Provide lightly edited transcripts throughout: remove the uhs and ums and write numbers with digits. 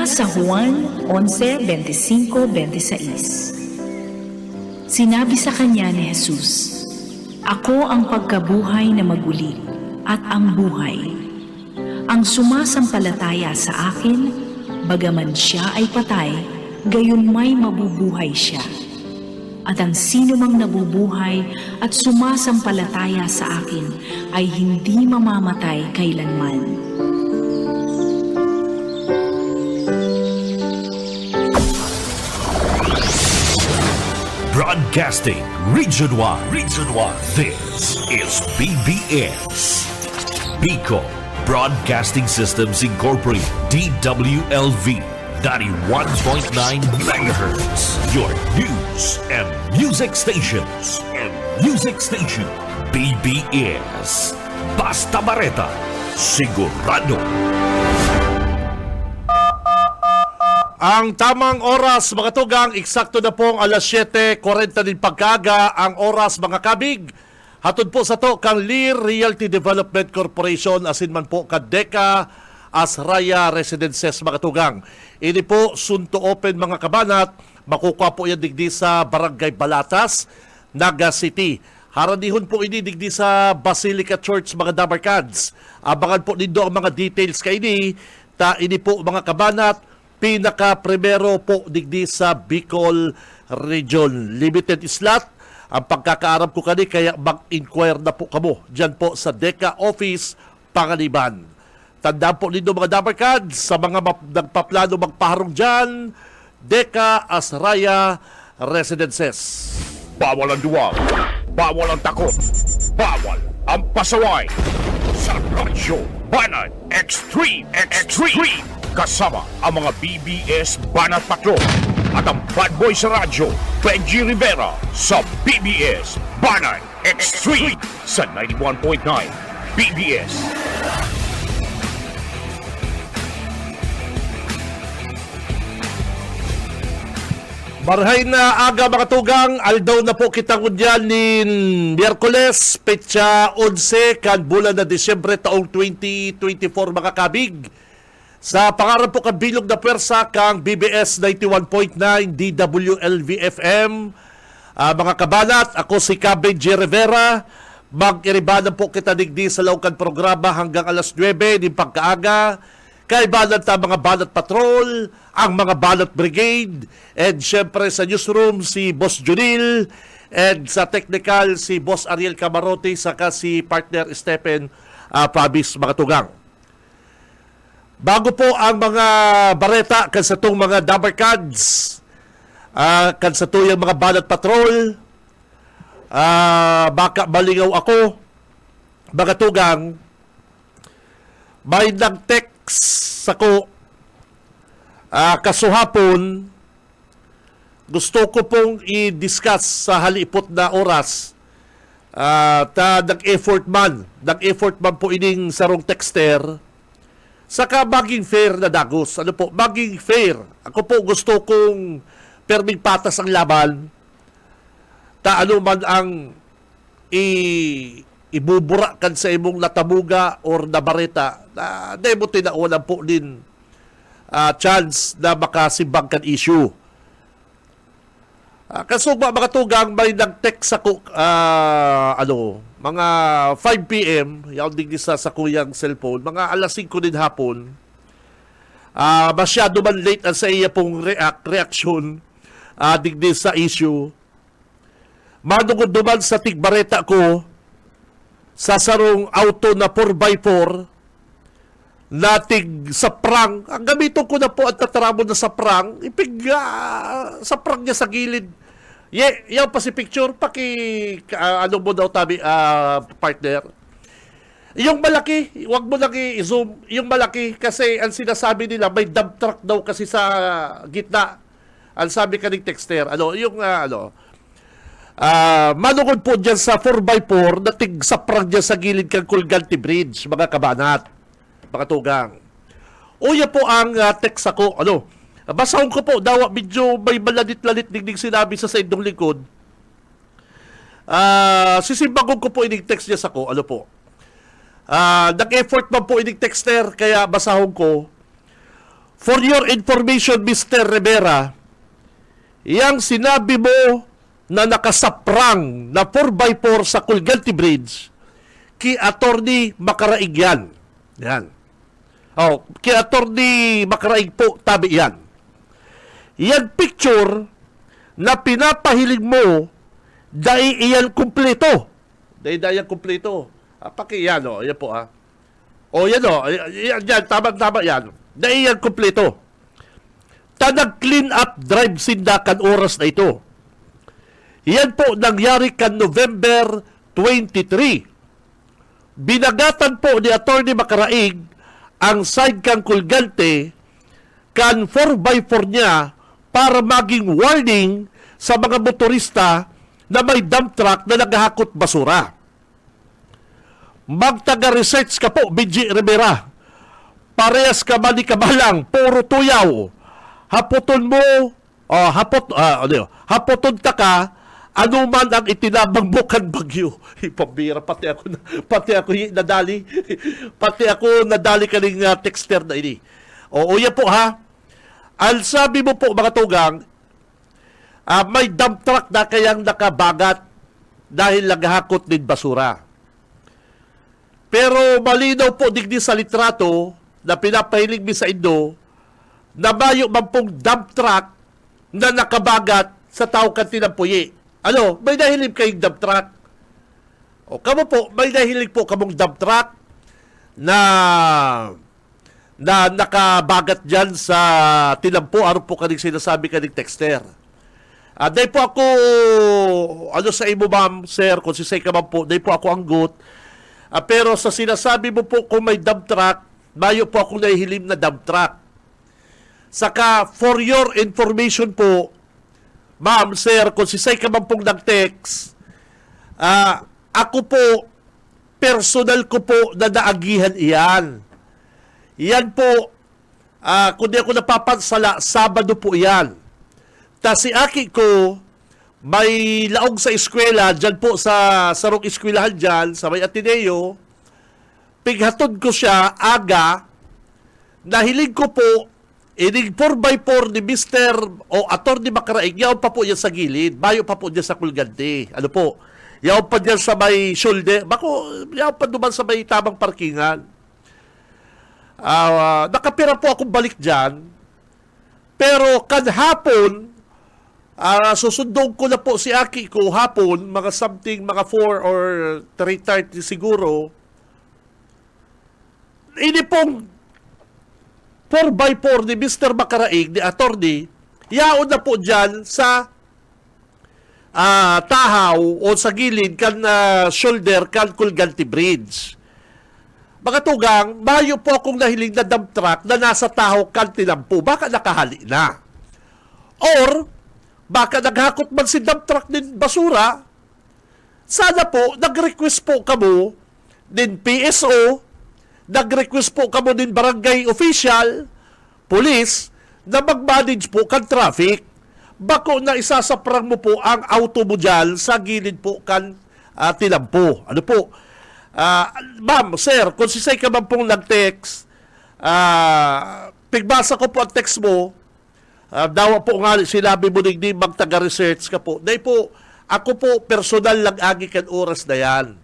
Mula sa Juan 11:25-26. Sinabi sa kanya ni Jesus, "Ako ang pagkabuhay na maguli at ang buhay. Ang sumasampalataya sa akin, bagaman siya ay patay, gayon may mabubuhay siya. At ang sino mang nabubuhay at sumasampalataya sa akin ay hindi mamamatay kailanman." Broadcasting Region 1. Region 1. This is BBS. Bicol Broadcasting Systems Incorporated. DWLV 91.9 MHz. Your news and music stations. BBS. Basta Bareta. Sigurado. Ang tamang oras, mga tugang, eksakto na pong alas 7:40 din pagkaga ang oras, mga kabig. Hatod po sa to kang Lear Realty Development Corporation, asin man po kadeka Asraya Residences, mga tugang. Ini po sunto open, mga kabanat, makukuha po yan digdi sa Barangay Balatas, Naga City. Haranihon po ini digdi sa Basilica Church, mga Dabarkads. Abangan po nindo ang mga details kay ini. Ini po, mga kabanat, pinaka-primero po digdi sa Bicol Region. Limited slot ang pagkakaarap ko kani, kaya mag-inquire na po kamo dyan po sa DECA Office, Pangaliban. Tandaan po nindo, mga Dabarkads, sa mga nagpaplano magpaharong dyan, DECA Asraya Residences. Bawal ang duwag, bawal ang takot, bawal ang pasaway. Sa Radyo Banat Extreme. Kasama ang mga BBS Banat Patrol at ang bad boy sa radyo, Benji Rivera, sa BBS Banat Extreme sa 91.9 BBS. Marhay na aga, mga tugang, aldaw na po kita kunyan ni Miyerkules, petsa 11, kan bulan na Disyembre taong 2024, mga kabig. Sa pangarap po kang bilog na pwersa kang BBS 91.9 DWLV-FM. Mga kabanat, ako si Benji Rivera. Mag-iribanan po kita digdi sa laukan programa hanggang alas 9 din pagkaaga. Kaibanan ta mga Banat Patrol, ang mga Banat Brigade, and syempre sa newsroom si Boss Junil, and sa technical si Boss Ariel Camarote, saka si partner Stephen Pabis, mga tugang. Bago po ang mga bareta kan sa itong mga Dabarkads, kan sa tuyang mga Banat Patrol, baka malingaw ako, mga tugang, may nag-text ako kasuhapon. Gusto ko pong i-discuss sa halipot na oras. Nag-effort man po ining sarong texter. Saka maging fair na dagos. Ano po? Maging fair. Ako po gusto kong perming patas ang laban. Ano man ang ibubura kan sa imong natabuga or nabareta, na demo tinaunan po din chance na makasibang kan issue. Kasugba, mga tugang, may nag-text ako mga 5 p.m. yaw digdi sa kuyang cellphone, mga alas 5 din hapon. Masyado man late ang sa iya pong reaction digdi sa issue. Manungod duman sa tigbareta ko sa sarong auto na 4x4 natig sa prang. Ang gamiton ko na po at tataramo na sa prang, sa prang niya sa gilid. Yan pa si picture, ano mo daw tabi, partner. Yung malaki, wag mo lang i-zoom. Yung malaki, kasi ang sinasabi nila, may dump truck daw kasi sa gitna. Ang sabi ka ng texter, manungod po dyan sa 4x4 na tig-saprang dyan sa gilid kang Colgante Bridge, mga kabanat, mga tugang. Uya po ang text ako, basahon ko po, daw medyo may malanit-lanit dingding sinabi sa indong likod. Sisimbagog ko po ining text niya sa ko, nag-effort man po ining texter, kaya basahon ko. For your information, Mr. Rivera, yang sinabi mo na nakasaprang na 4x4 sa Colgante Bridge, ki Attorney Makaraig yan. Yan. Oh, ki Attorney Makaraig po, tabi yan. Yan picture na pinapahilig mo, dahil iyan kumpleto. Dahil yan kumpleto. Paki yan, o. Yan po, ha. O, yan, o. Yan, tama yan. Dahil yan kumpleto. Nag-clean up drive sindakan oras na ito. Yan po nangyari kan November 23. Binagatan po ni Attorney Makaraig ang side kang Colgante kan 4x4 niya para maging warning sa mga motorista na may dump truck na naghahakot basura. Magtaga-research ka po, BG Rivera. Parehas ka manikabalang, puro tuyaw. Hapoton mo, hapoton ka, anuman ang itinabang mo kan bagyo. Pambira, pati ako nadali. Pati ako nadali kaning texter na ini. O yan po ha. Al sabi mo po mga tugang, may dump truck na kayang nakabagat dahil naghahakot din basura. Pero malinaw po digdi sa litrato na pinapahilig mi sa Indo na mayo man pong dump truck na nakabagat sa tao kantinang puyi. Ano, may nahilig kayong dump truck? O kamo po, may nahilig po kamong dump truck na nakabagat dyan sa tinampo. Ano po kaning sinasabi kaning texter? Dahil po ako, ano sa imo ma'am, sir, kung sisay ka man po, dahil po ako anggot. Pero sa sinasabi mo po kung may dump truck, mayo po akong nahihilim na dump truck. Saka, for your information po, ma'am, sir, kung sisay ka man pong nag-text, ako po, personal ko po na naagihan iyan. Yan po, kung di ako napapansala, Sabado po yan. Ta si aki ko, may laog sa eskwela, dyan po sa sarong eskwelahan dyan, sa may Ateneo, pighatod ko siya, aga, nahilig ko po, inig 4x4 ni Mr. o Attorney Makaraig, yaw pa po yan sa gilid, bayo pa po dyan sa Colgante. Ano po? Yaw pa dyan sa may shoulder, yaw pa duman sa may tamang parkingan. Nakapira po akong balik dyan, pero kadhapon, susundong ko na po si aki ko hapon, mga 4 or 3:30 siguro. Ini pong 4x4 ni Mr. Makaraig, ni Attorney, yaon na po dyan sa tahaw o sa gilid kan shoulder kan Colgante Bridge. Mga tugang, mayo po akong nahiling na dump truck na nasa tahaw kan tinampo. Baka nakahali na. Or, baka naghakot man si dump truck din basura, sana po, nag-request po kamo din PSO, nag-request po kamo din barangay official, police, na mag-manage po kan traffic. Bako na isasaprang mo po ang auto mo dyan sa gilid po kan tinampo. Ano po? Ma'am, sir, kung sisay ka man pong nag-text, pigbasa ko po ang text mo, dawa po nga sinabi mo digdi magtaga-research ka po. Dahil po, ako po personal lang agi kan oras na yan.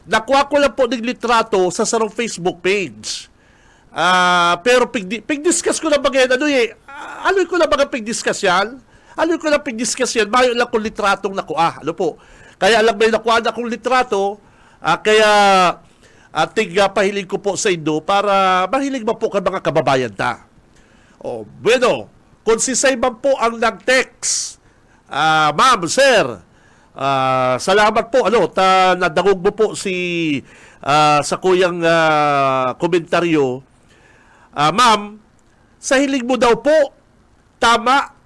Nakuha ko lang po ng litrato sa sarong Facebook page. Pero pig-discuss ko na ba yan? Ano ko na ba pig-discuss yan? Ano ko na pig-discuss yan? Mayo lang kong litratong nakuha. Ano po? Kaya alam may nakuha na akong litrato, kaya pahilig ko po sa Indo para mahilig mo po ka mga kababayan ta. Bueno, kung si Sayman po ang nag-text, ma'am, sir, salamat po. Nadagog mo po sa kuyang komentaryo. Ma'am, sa hilig mo daw po, tama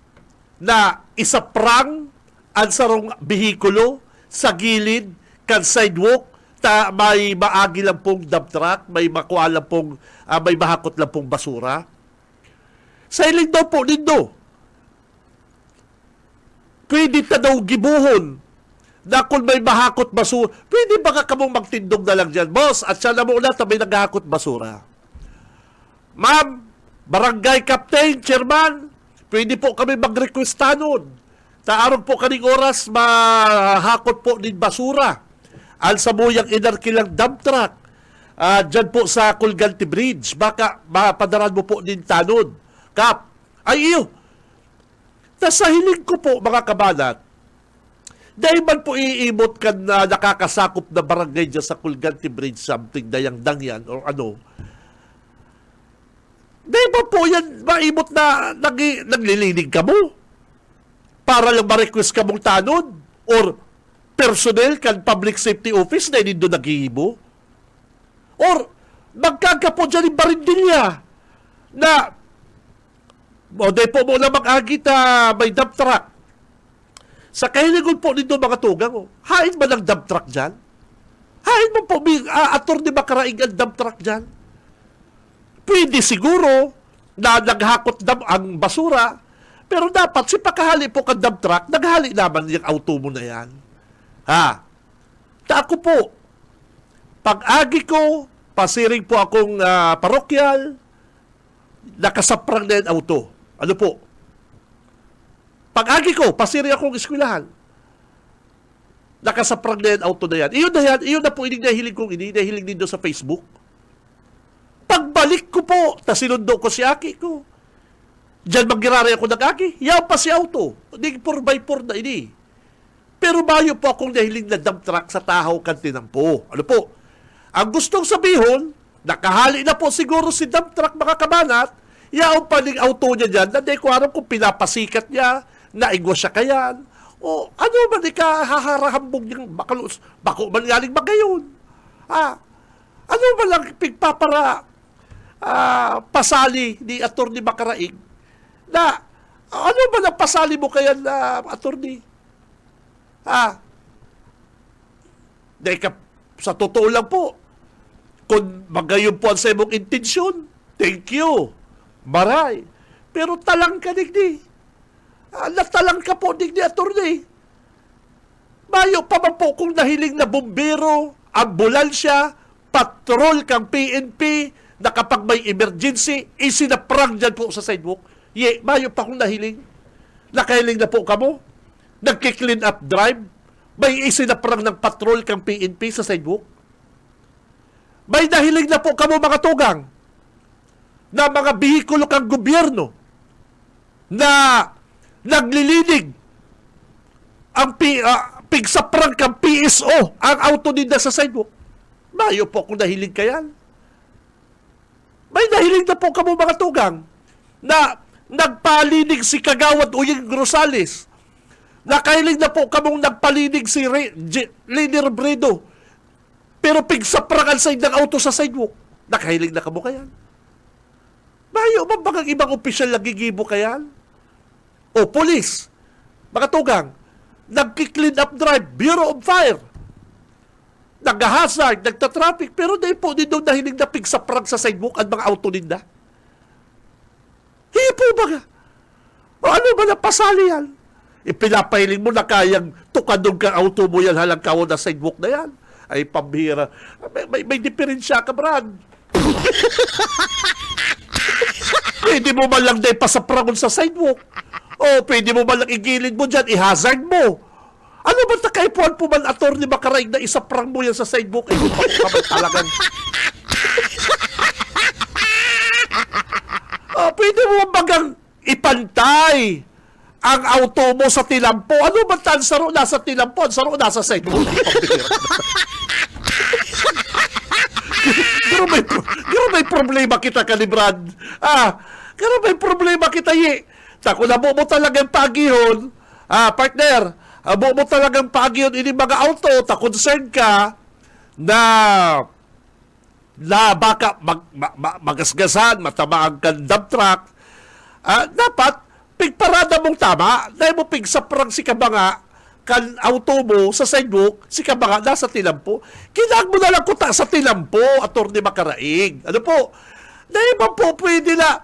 na isaprang ang sarong bihikulo sa gilid kan sidewalk, may maagi lang pong dump truck, may makuha lang pong, may mahakot lang pong basura. Sa hilig daw po nindo, pwede ta daw gibuhon na kung may mahakot basura, pwede baka kamong magtindog na lang dyan, boss, at siya na muna may naghahakot basura. Ma'am, Barangay Captain, Chairman, pwede po kami mag-request tanon. Taarong po kaning oras mahakot po din basura. Al sa buyang inarkilang dump truck. Diyan po sa Colgante Bridge. Baka mapadaran mo po din tanon. Kap, ay iyo. Nasa hiling ko po, mga kabanat, dahil man po iimot ka na nakakasakop na barangay dyan sa Colgante Bridge, something dayang-dang yan, or ano, dahil ba po yan maimot na naglilinig ka mo? Para lang ma-request ka mong tanod? Or personnel kan public safety office na hindi doon naghihibo? Or magkaga po dyan yung barindilya na o dahil po mo na mag-agit may dump truck. Sa kahilingon po nito mga tugang, hain ba ng dump truck dyan? Hain mo po, attorney makaraing ang dump truck dyan? Pwede siguro na naghakot ang basura, pero dapat si pakahali po kang dump truck, naghali naman yung auto mo na yan. Ha? Ako po, pag-agi ko, pasiring po akong parokyal, nakasaprang na yung auto. Ano po? Pag-agi ko, pasiring akong eskwelahan, nakasaprang na yung auto na yan. Iyon na po inahiling kong inahiling din doon sa Facebook. Pagbalik ko po, sinundo ko si Aki ko. Diyan magirari ako ng Aki, yaw pa si auto. Hindi 4x4 na ini. Pero bayo po akong nahiling na dump truck sa Tahaw Kantinampo. Ano po? Ang gustong sabihin, nakahali na po siguro si dump truck mga kabanat, yaw pa ng auto niya dyan, na di ko alam kung pinapasikat niya, naigwa siya kayan, o ano ba di ka haharahambog niyang bako man galing ba gayon? Ano ba lang pigpapara pasali ni Attorney Makaraig na ano ba lang pasali mo kaya na attorney? Dahil ka, sa totoo lang po, kung magayon po ang sa imong intensyon, thank you, maray. Pero talang ka digdi. Natalang ka po digdi, attorney. Mayo pa man po kung nahiling na bumbero, ambulansya, patrol kang PNP, na kapag may emergency, isinaprang dyan po sa sidewalk. Mayo pa kung nahiling. Nakahiling na po kamo. Nagki-clean up drive. May isinaprang ng patrol kang PNP sa sidewalk. May nahiling na po kamo mga tugang na mga bihikulo kang gobyerno na naglilinig ang pigsaprang kang PSO ang auto nila sa sidewalk. Mayo po kung nahiling ka yan. May nahiling na po kamo mga tugang na nagpalinig si Kagawad Uying Rosales. Nakahiling na po kamong nagpalinig si Leni Robredo. Pero pigsaprang ang side ng auto sa sidewalk. Nakahiling na kamo kayan. Mayo ba bagang ibang opisyal nagigibo kayan? O police, mga tugang, nagki-clean up drive, Bureau of Fire, nag-hazard, nagta-traffic, pero dahil po din doon nahiling na pigsaprang sa sidewalk ang mga auto ninda. Hindi po ba? O ano ba na pasali yan? Ipinapahiling mo na kayang tukadong kang auto mo yan halang kawo na sidewalk na yan. Ay, pambira. May diferensya ka, Brad. Pwede mo man lang dahil pasaprangon sa sidewalk. O pwede mo man lang igilid mo dyan, i-hazard mo. Ano ba takaipuan po man attorney Makaraig na isaprang mo yan sa sidewalk? Ay, kapag talagang... pwede mo bagang ipantay ang auto mo sa tilampo. Ano ba tan saro nasa tilampo? Saro nasa sidewalk. Pero may problema kita kalibrad. Pero may problema kita Tako na mo talagang pagihon. Partner, mo talagang pagihon ini mga auto. Ta concerned ka na baka magasgasan, matamaan kang dump truck. Dapat, pigparada mong tama, dahil mo pigsaprang si kabanga kan auto mo sa sidewalk, si kabanga nasa tilampo. Kinaan mo na lang kuta sa tilampo, Attorney Makaraig. Ano po? Dahil ba po pwede na,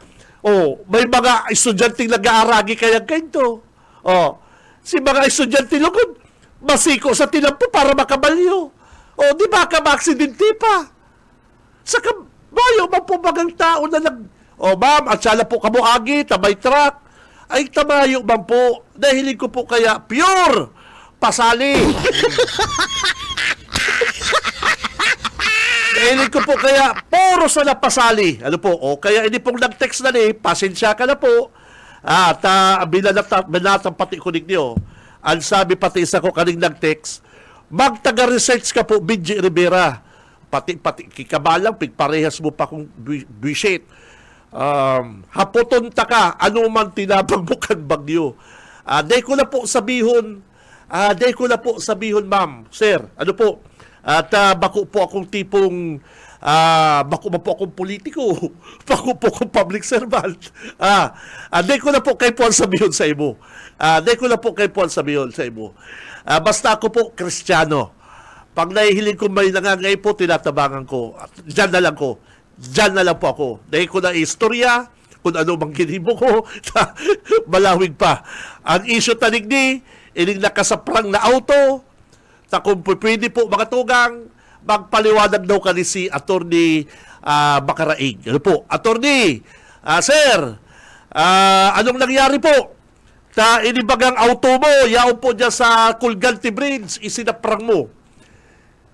may mga estudyanteng nag-aaragi kayang ganito. Si mga estudyante lugod, masiko sa tilampo para makabalyo. Di ba ka ma-aksidente pa? Sa kabayo, mapubagang tao na O ma'am, at sala po kamuagi, tabay truck. Ay tamayo man po. Dahilin ko po kaya pure pasali. Dahilin ko po kaya puro sa napasali. Ano po? O kaya hindi pong nag-text na ni, pasensya ka na po. At binatang pati ko ninyo. Ang sabi pati isa ko kaning nag-text, magtaga-research ka po, Benji Rivera. Pati kikabalang, pigparehas mo pa kung buisit. Hapoton ta ka, ano man tinabang mo kang bagyo. Day ko na po sabihon, ma'am, sir, ano po, at bako po akong tipong, bako man po akong politiko, bako po akong public servant. Day ko na po kay Puan sabihon sa imo. Basta ako po, Kristiyano. Pag nahihiling ko may nangangay po, tinatabangan ko. At dyan na lang po ako. Dahil ko na istorya, kung ano bang ginibo ko, malawig pa. Ang issue tanig ni, ining nakasaprang na auto, na kung pwede po mga tugang, magpaliwanag daw ka ni si Attorney Bacaraig. Ano po? Attorney, sir, anong nangyari po? Inibagang auto mo, yaon po dyan sa Colgante Bridge, isinaprang mo.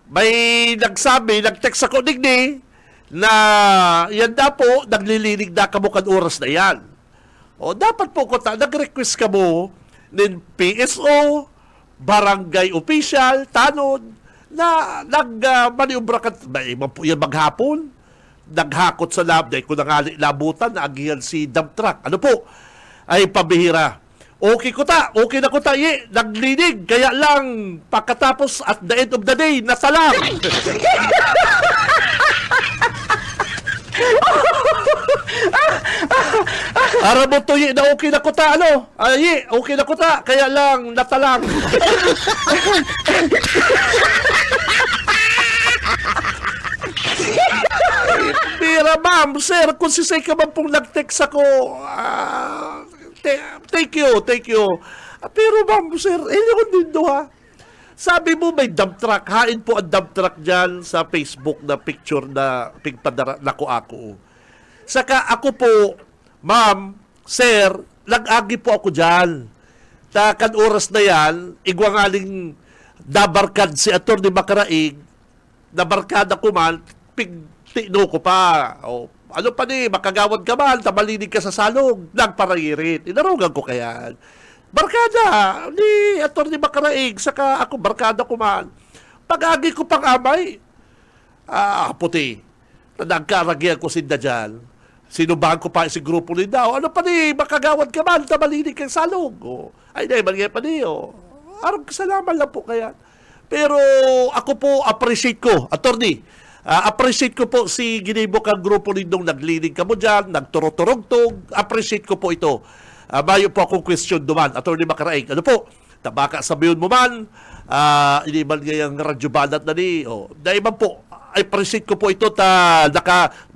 May nag-text ako digni, na yan na po, naglilinig na kamukan oras na yan. O dapat po ko nag-request ka mo ng PSO, barangay official, tanod, na nag-maniobra ka, yan maghapon, naghakot sa lab, dahil ko labutan, naagihan si dump truck. Ano po? Ay pabihira. Okay na ko ta, naglinig, kaya lang, pagkatapos at the end of the day, nasalang. Arabo to na okay na ko ta, okay na ko ta, kaya lang, natalang. Pira, ma'am, sir, kung sisay ka man pong nag-text ako, thank you. Pero ma'am, sir, yun din do ha. Sabi mo may dump truck. Hain po ang dump truck dyan sa Facebook na picture na pigpadara na ko ako. Saka ako po, ma'am, sir, nag-agi po ako dyan. Takan oras na yan, igwangaling dabarkad si Atty. Bacaraig, nabarkada ko man, pigtino ko pa. O, ano pa ni, makagawad ka man, tamalinig ka sa salog, nagparayirit. Inarugan ko kaya. Barkada ni Atty. Bacaraig, saka ako barkada ko man. Pag-agi ko pang amay, puti, nagkaragyan ko sinda dyan. Sinubahan ko pa si grupo ni daw. Ano pa ni, makagawad ka man, tamalinig kang salog. O, ay, di, mangyay pa ni, arang kasalaman lang po kaya. Pero ako po, appreciate ko, attorney, appreciate ko po si ginibok ang grupo nindong naglinig ka mo dyan, nagturog-turog-tog. Appreciate ko po ito. Bayo po akong question duman, Atty. Bacaraig. Ano po? Tabaka sabihin mo man, iniman ngayang radyo banat na ni. Dahil man po, I appreciate ko po ito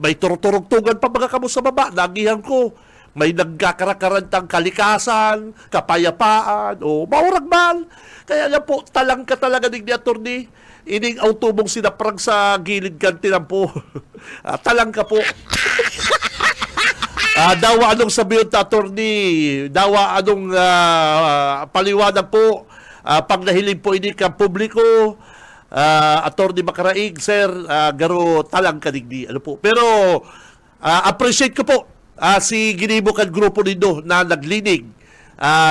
may turog-turog-tugan pa mga kamo sa baba. Nagihan ko. May nagkakakarantang kalikasan, kapayapaan, maurag man. Kaya lang po, talang ka talaga ni attorney. Ining autobong sinaprang sa gilid kantinan po. Talang ka po. Dawa anong sabihin ta, attorney? Dawa anong paliwanag po? Pag nahiling po ini ka publiko, Atty. Bacaraig, sir, garo talang kadigdi. Ano po? Pero appreciate ko po si ginibukan grupo nindo na naglinig,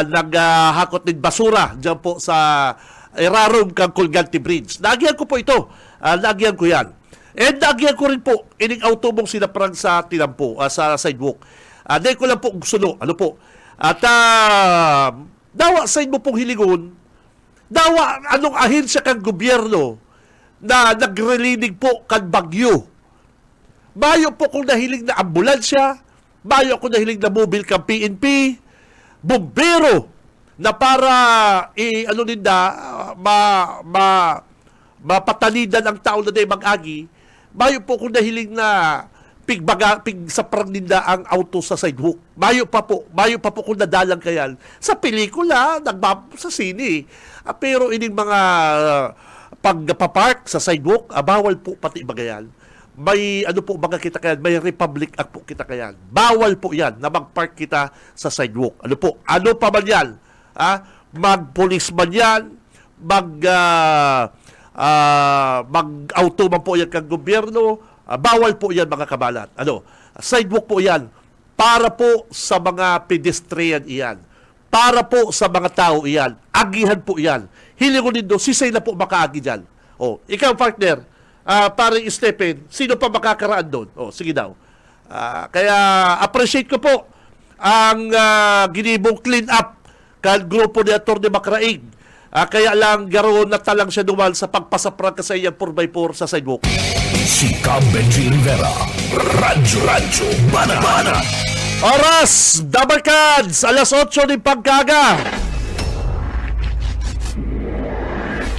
naghakot ng basura dyan po sa Erarom kang Colgante Bridge. Nagyan ko po ito. Nagyan ko yan. And nagyan ko rin po ining autobong sinaprang sa tinampo, sa sidewalk. Dahil ko lang po gusto ano po. At dawa sa mo pong hilingon, dawa anong ahensya kang gobyerno na nagrelinig po kan bagyo. Bayo po kung nahiling na ambulansya, bayo kung nahiling na mobile kang PNP, bumbero na para mapatalidan ang tao na mag-agi. Bayo po kung nahiling na pigsaprang ninda ang auto sa sidewalk. Bayo pa po kung nadalang kayan sa pelikula, sa sine. Pero ining mga pagpapark sa sidewalk, bawal po pati bagayan. may ano po mga kita kayan, may Republic Act po kita kayan. Bawal po yan na mag-park kita sa sidewalk. Ano po? Ano pa man yan? Mag-police man yan, mag-auto man po yan kang gobyerno, bawal po yan mga kabalat. Ano? Sidewalk po yan para po sa mga pedestrian iyan. Para po sa mga tao iyan. Agihan po iyan. Hilingunin do, sisay na po makaagi dyan. Ikaw partner, parang Stephen, sino pa makakaraan doon? Sige daw. Kaya appreciate ko po ang ginibong clean up kan grupo ni Atty. Macraig. Kaya lang garo na talang siya dumal sa pagpasapran ka sa iyang 4x4 sa sidewalk. Si Benji Rivera, Radyo Bana. Oras, Dabarkads, alas 8 ng pagkaga.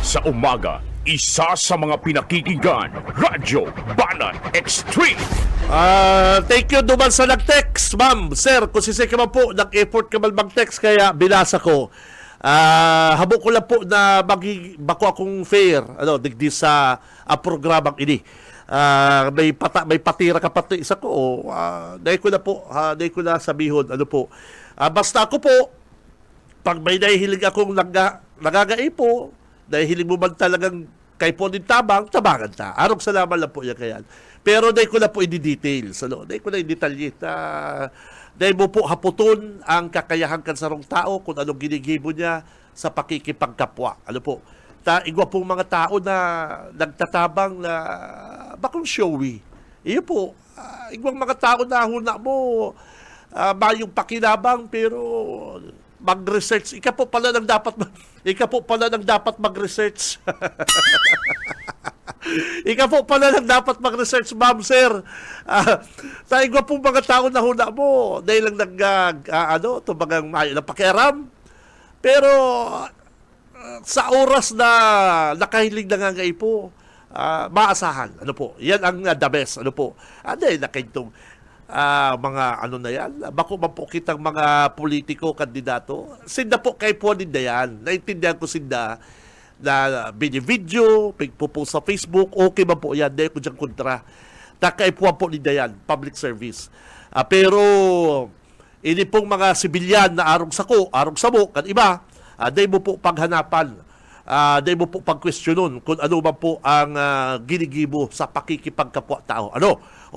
Sa umaga, isa sa mga pinakikinggan, Radyo Banan Extreme. Thank you duman sa nag-text, ma'am. Sir, kung sisay ka man po, nag-effort ka man mag-text, kaya binasa ko. Habo ko lang po na bako akong fair, digdi sa programang ini. May patira ka pati isa ko. Dahil ko na sabihon, basta ako po, pag may nahihilig akong nagagai po, nahihilig mo man talagang kay po din tabangan ta. Arog salamat lang po yan kayan. Pero dahil ko na po i-details, dahil ko na i-detalye. Dahil mo po haputon ang kakayahan kan sarong tao kung anong ginigibo niya sa pakikipagkapwa. Igwa pong mga tao na nagtatabang na bakong showy. Iyo po, igwang mga tao na huna mo, mayong pakinabang pero mag-research. Ika po pala nang dapat mag-research. Ika po pala nang dapat mag-research, ma'am, sir. Igwa pong mga tao na huna mo dahil lang tumagang mayo na pakiaram. Pero sa oras na nakahilig na nga po, maasahan. Yan ang the best. Dahil nakaintong mga na yan. Bako man po kitang mga politiko, kandidato. Sinda po kay po din na yan. Naintindihan ko sinda na video, pagpo sa Facebook, okay man po yan. Dahil ko dyan kontra. Nakaipuan po din na yan. Public service. Pero ini pong mga sibilyan na arong sako, arong samo, kan iba, dahil mo po paghanapan, dahil mo po pagkwestiyonon kung ano man po ang ginigibo sa pakikipagkapwa tao.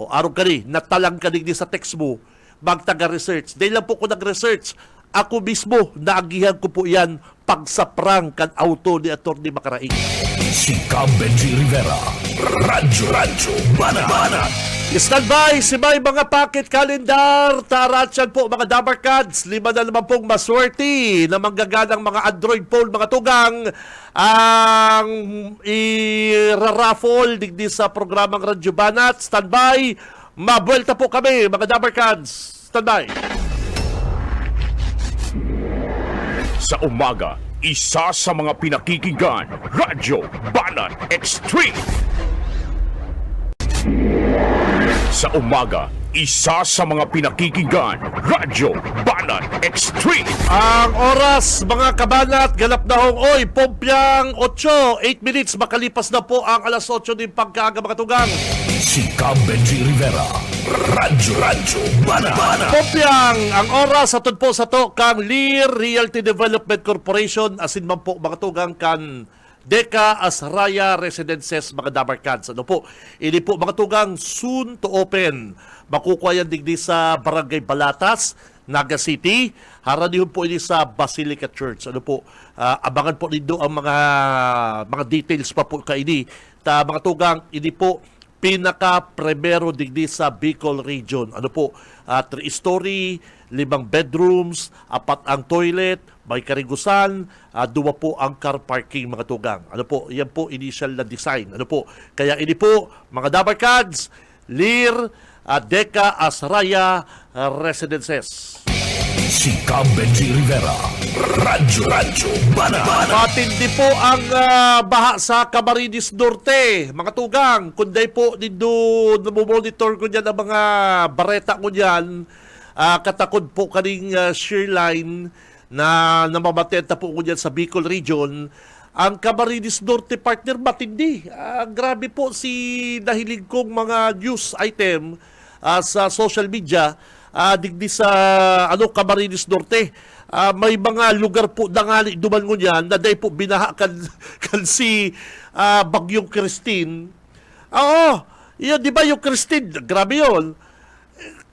Arong ka rin, natalang ka rin sa text mo, magtaga-research. Dahil lang po ko nag-research, ako mismo, naagihan ko po yan pagsaprang kan auto ni Atty. Macraig. Si Benji Rivera, Radyo Bana. Stand by si may mga packet calendar. Taratsan po mga Dabarkads. 5 na naman pong maswerte na manggaganang mga Android phone, mga tugang ang i-raffle digdi sa programang Radyo Banat. Stand by. Mabuelta po kami mga Dabarkads. Stand by. Sa umaga, isa sa mga pinakikinggan, Radyo Banan Extreme. Sa umaga, isa sa mga pinakikinggan, Radyo Banan Extreme. Ang oras, mga kabanat, ganap na hong, Pompyang 8 minutes, makalipas na po ang alas 8 din pagkaaga mga tugang. Si Benji Rivera, Radyo Bana. Pompyang, ang oras, atod po sa to, kang Lear Realty Development Corporation, asin man po mga tugang kan Deka Asraya Residences, mga Dabarkads. Ini po mga tugang soon to open. Makukuha yan digdi sa Barangay Balatas, Naga City. Haranihon po ini sa Basilica Church. Abangan po nindo ang mga details pa po kaini. Mga tugang, ini po pinaka-primero digdi sa Bicol Region. 3-story, 5 bedrooms, 4 ang toilet, may karigusan, 2 po ang car parking mga tugang. Yan po initial na design. Kaya ini po, mga Dabarkads, Lear, Deka Asraya Residences. Si Benji Rivera, Radyo Bana. Matindi po ang baha sa Camarines Norte, mga tugang. Kunday po nindo namomonitor ko niyan ang mga bareta ko niyan. Katakod po kaning shear line na namamatenta po ko niyan sa Bicol Region. ang Camarines Norte partner matindi. Grabe po si nahilig kong mga news item sa social media digdi sa Camarines Norte. May mga lugar po dangali duman ko niyan na dahil po binaha kan si Bagyong Christine. Oo, yun, di ba yung Christine, grabe yun.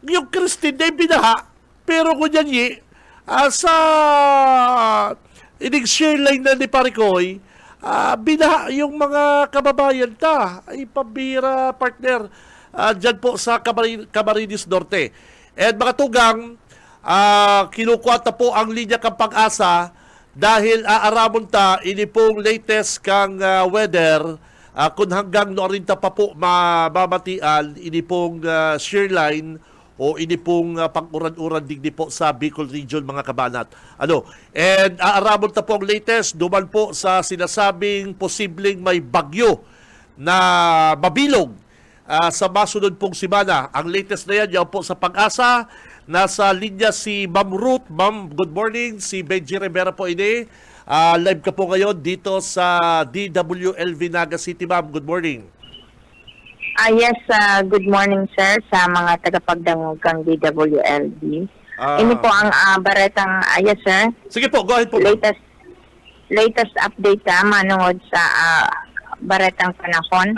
Yung Christine na binaha, pero kunyan sa inig share line na ni Parikoy, binaha yung mga kababayan ta. Ay, pabira, partner. Dyan po sa Camarines Norte. And mga tugang, kinukuha po ang linya kang pag-asa dahil aaramon ta ini pong latest kang weather kung hanggang noorinta pa po mamamatian ini pong share line o ini pong pang-uran-uran digdi po sa Bicol Region mga kabanat. And aaramon ta po ang latest duman po sa sinasabing posibleng may bagyo na mabilog sa masunod pong simana. Ang latest na yan po sa pag-asa. Nasa linya si Ma'am Ruth. Ma'am, good morning. Si Benji Rivera po ini. Live ka po ngayon dito sa DWLV Naga City, ma'am. Good morning. Yes, good morning sir sa mga tagapagdangog kang DWLB. Ini po ang baretang, yes sir. Sige po, go ahead po. Ma'am. Latest update manungod sa baretang panahon.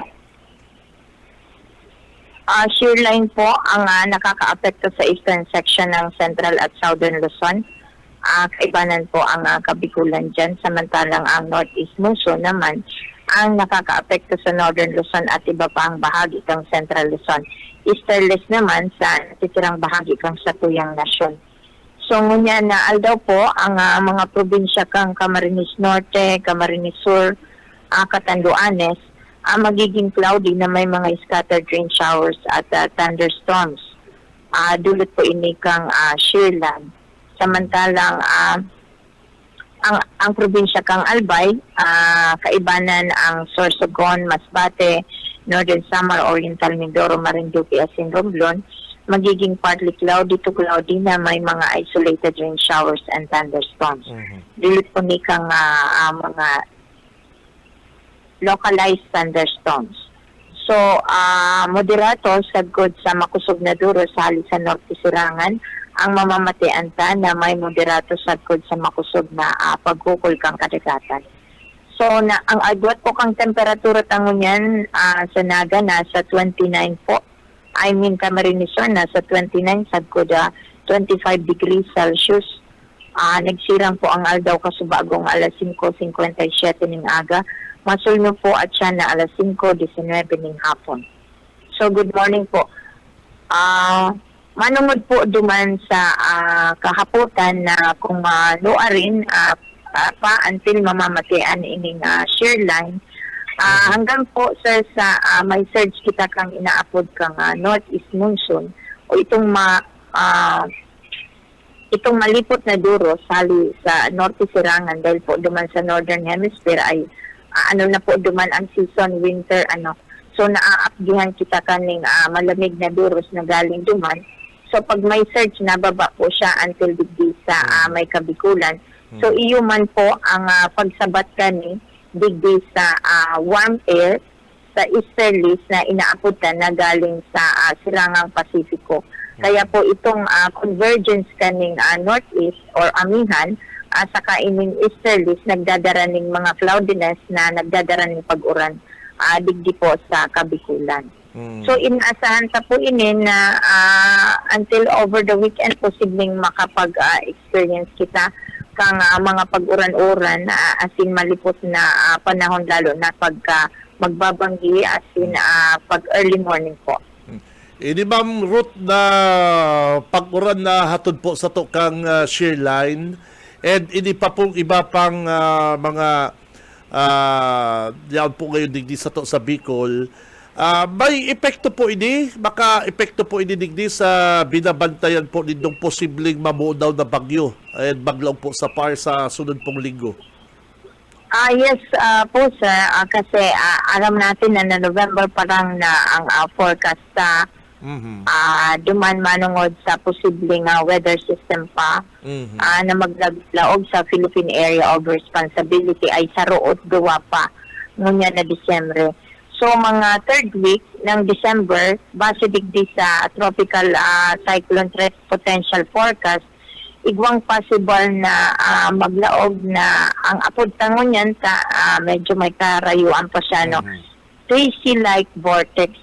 Shear line po ang nakaka-apekto sa eastern section ng Central at Southern Luzon. Kaibanan po ang Kabikulan dyan, samantalang ang Northeast Monsoon naman ang nakaka-apekto sa Northern Luzon at iba pa ang bahagi ng Central Luzon. Easterlies naman sa natitirang bahagi ng Satuyang Nasyon. So ngunyan na aldaw po ang mga probinsya kang Camarines Norte, Camarines Sur, Catanduanes, magiging cloudy na may mga scattered rain showers at thunderstorms. Dulot po ini kang shear line. Samantalang ang probinsya kang Albay, kaibanan ang Sorsogon, Masbate, Northern Samar, Oriental Mindoro, Marinduque, Asin, Romblon, magiging partly cloudy to cloudy na may mga isolated rain showers and thunderstorms. Dulot po ni kang mga localized thunderstorms. So, moderato sagod sa makusog na duro sa halis sa Norte Sirangan, ang mamamatian ta na may moderato sagod sa makusog na pagkukul kang kadagatan. So, ang agwat po kang temperatura tangon yan sa Naga nasa 29 po. I mean, Camarines Sur nasa 29, sagod 25 degrees Celsius. Nagsirang po ang aldaw kasubagong alas 5:57 ng aga. Masulno po at siya na alas 5:19 ng hapon. So, good morning po. Manungod po duman sa kahaputan na kung luarin pa until mamamatian ining shear line. Hanggang po sir sa may surge kita kang inaapod kang Northeast Monsoon o itong malipot na duro sali sa Norte Sirangan dahil po duman sa Northern Hemisphere ay na po duman ang season winter so naaapgihan kita kaning malamig na duros na galing duman. So pag may surge na baba po siya until digdi sa may Kabikulan. So iyo man po ang pagsabat kani digdi sa warm air sa easterlies na inaaputan na galing sa Sirangang Pasifiko. Kaya po itong convergence kaning northeast or amihan saka ining easterlies nagdadaraning mga cloudiness na nagdadaraning pag-uran digdi po sa Kabikulan. So inaasahan pa po ini na until over the weekend posibleng makapag-experience kita kang mga pag-uran-uran asin malipot na panahon lalo na pagka magbabanggi asin pag early morning po. Ini ma'am Ruth na pag-uran na hatod po sa to kang shear line. And hindi pa pong iba pang mga yan po ngayon digdi sa to sa Bicol. May epekto po ini, maka-epekto po ini digdi sa binabantayan po nitong posibleng mamudaw na bagyo at baglaw po sa sa sunod pong linggo. Yes po sir, kasi alam natin na November pa lang na ang forecast sa duman manungod sa posibleng weather system pa na maglaog sa Philippine Area of Responsibility ay sa root duwa pa ngunya na Disyembre. So mga third week ng December, base digdi sa tropical cyclone threat potential forecast, igwang possible na maglaog na ang apod tangon yan medyo may karayuan pa siya, no? Tracy-like vortex,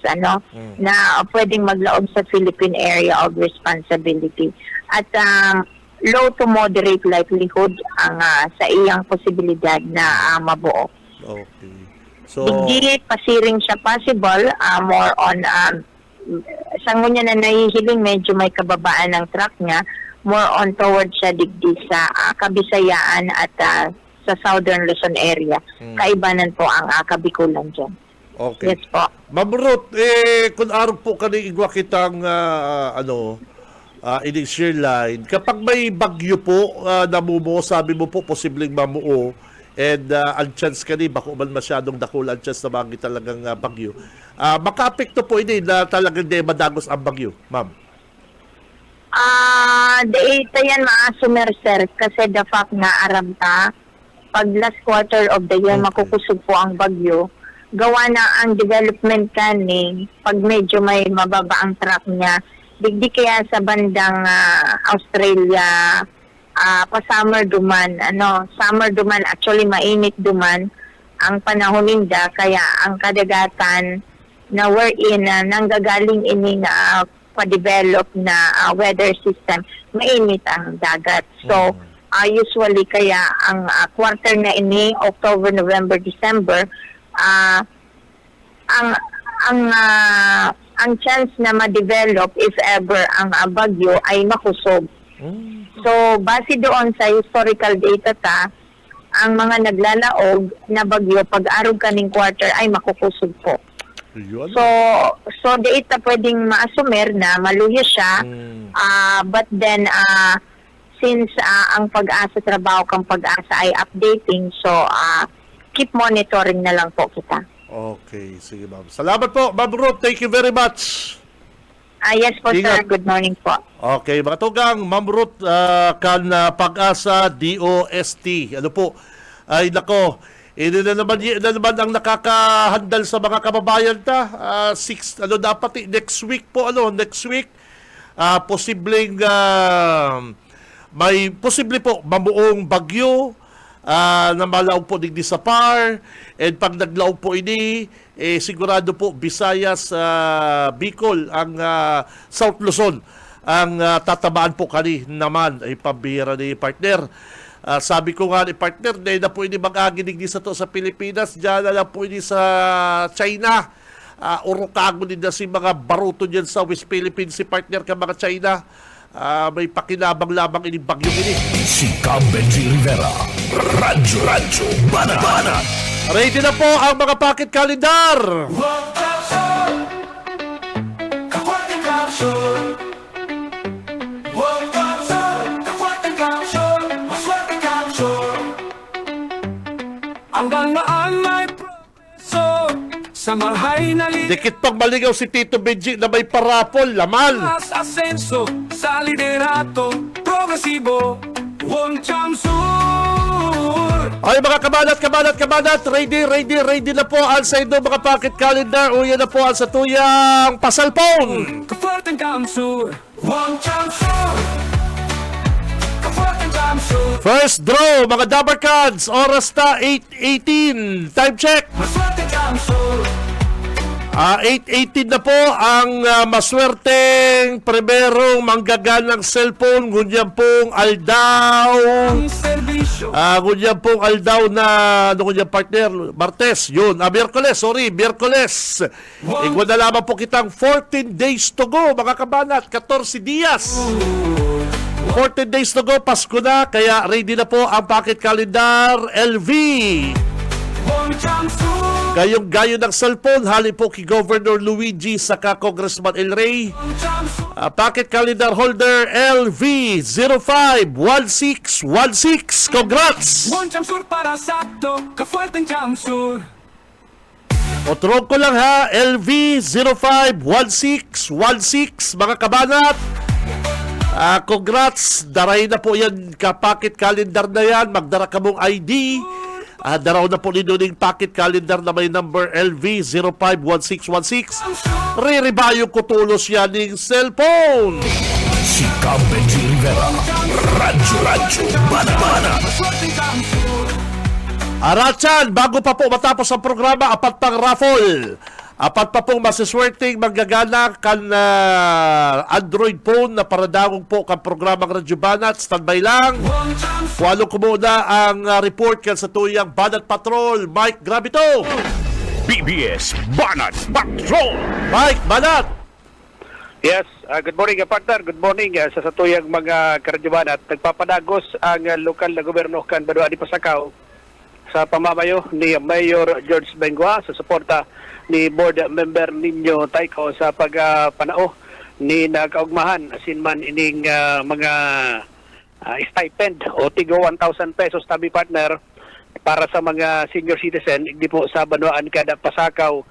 na pwedeng maglaog sa Philippine Area of Responsibility. At low to moderate likelihood ang sa iyang posibilidad na mabuo. Okay. So, Digdi pasiring siya possible, more on, sa ngunya na nahihiling medyo may kababaan ng track niya, more on towards siya digdi sa Kabisayaan at sa Southern Luzon area. Kaibanan po ang Kabikulan dyan. okay. Yes po. Ma'am Ruth, kung araw po kani igwa kitang ining share line, kapag may bagyo po namumuo, sabi mo po posibleng mamuo, and ang chance kani bako man masyadong dakul ang chance na magi talagang bagyo. Maka-apekto po ini na talagang di madagos ang bagyo, ma'am. Ito yan maasumer, sir, kasi the fact na aram ta, pag last quarter of the year makukusog po ang bagyo, gawa na ang development kani, pag medyo may mababa ang track niya, digdi kaya sa bandang Australia, pa-summer duman, summer duman, actually mainit duman, ang panahon ninda, kaya ang kadagatan na wherein nanggagaling ini na pa-develop na weather system, mainit ang dagat. So, usually kaya ang quarter na ini, October, November, December, ang chance na ma-develop if ever ang bagyo ay makusog. So, base doon sa historical data ang mga naglalaog na bagyo pag-arog kaning quarter ay makukusog po. Yun. So data pwedeng ma-assumer na maluya siya, but then since ang pag-asa trabaho kang pag-asa ay updating, so keep monitoring na lang po kita. Okay, sige ma'am. Salamat po, Ma'am Ruth. Thank you very much. Yes po, Ingat. sir. Good morning po. Okay, mga tugang, Ma'am Ruth kan Pag-asa DOST. Ano po? Ay nako, na naman ang nakakahandal sa mga kababayan dapat next week po, next week posibleng may posible po mamuong bagyo na malaog po digdi sa PAR, and pag naglaog po ini sigurado po Visayas, Bicol, ang South Luzon ang tatabaan po kani naman ay pambihira ni partner. Sabi ko nga ni partner, na po ini mag-aginig di sa to sa Pilipinas, dyan na lang po ini sa China. Urukago din na si mga baruto dyan sa West Philippines, si partner ka mga China. May pakinabang lamang ini bagyong ini. Si Benji Rivera. Radyo Banat. Ready na po ang mga pocket calendar. Hanggang naan may progreso sa marhay na Dikit pang maligaw si Tito Benji na may parapol, laman. likas asenso sa liderato progresibo Wong Chamsur. Ay mga kabanat, ready na po ang sa inyo mga pocket calendar. Uyan na po ang sa tuyang pasalpon. Kafuerteng Chamsur Wong Chamsur. Kafuerteng Chamsur. First draw, mga Dabber Cards, oras na 8:18. Time check. Maswerteng Chamsur. 8:18 na po ang maswerteng primerong manggaganang cellphone. Ngunyan pong Aldaw. Ang serbisyo Ngunyan pong Aldaw na, ngunyan partner, Martes, yun. Miyerkules. Igwa na lamang po kitang 14 days to go, mga kabanat, 14 dias. 14 days to go, Pasko na, kaya ready na po ang pocket calendar LV. Wong Chamsur. Gayong gayo ng cellphone, hali po kay Governor Luigi saka Congressman El Rey. Wong Chamsur. Pocket calendar holder LV 051616. Congrats! Wong Chamsur para sa to. Kafuerteng Chamsur. O turog ko lang ha, LV051616 mga kabanat. Congrats, daray na po yan ka-pocket calendar na yan. Magdara ka mong ID. Daraw na po ninuning pocket calendar na may number LV051616. Re-rebayong ko tulos yan ng cellphone. Si Cam Benji Rivera. Radyo Banat. Arachan, bago pa po matapos ang programa, apat pang raffle. Apat pa pong masiswerteng manggagana kan Android phone na paradangog po kan programang Radyo Banat. Standby lang. Kuwalo ko muna ang report kan sa tuyang Banat Patrol. Mike Gravito. BBS Banat Patrol. Mike, Banat. Yes, good morning partner. Good morning sa satuyang mga karadyoban at nagpapadagos ang lokal na gobyerno kan Banua di Pasakaw sa pamamayo ni Mayor George Bengua sa suporta ni board member ninyo Taiko sa pagpanao ni nakaugmahan asin man ining mga stipend o tigo 1,000 pesos tabi partner para sa mga senior citizen hindi po sa Banuaan kada Pasakaw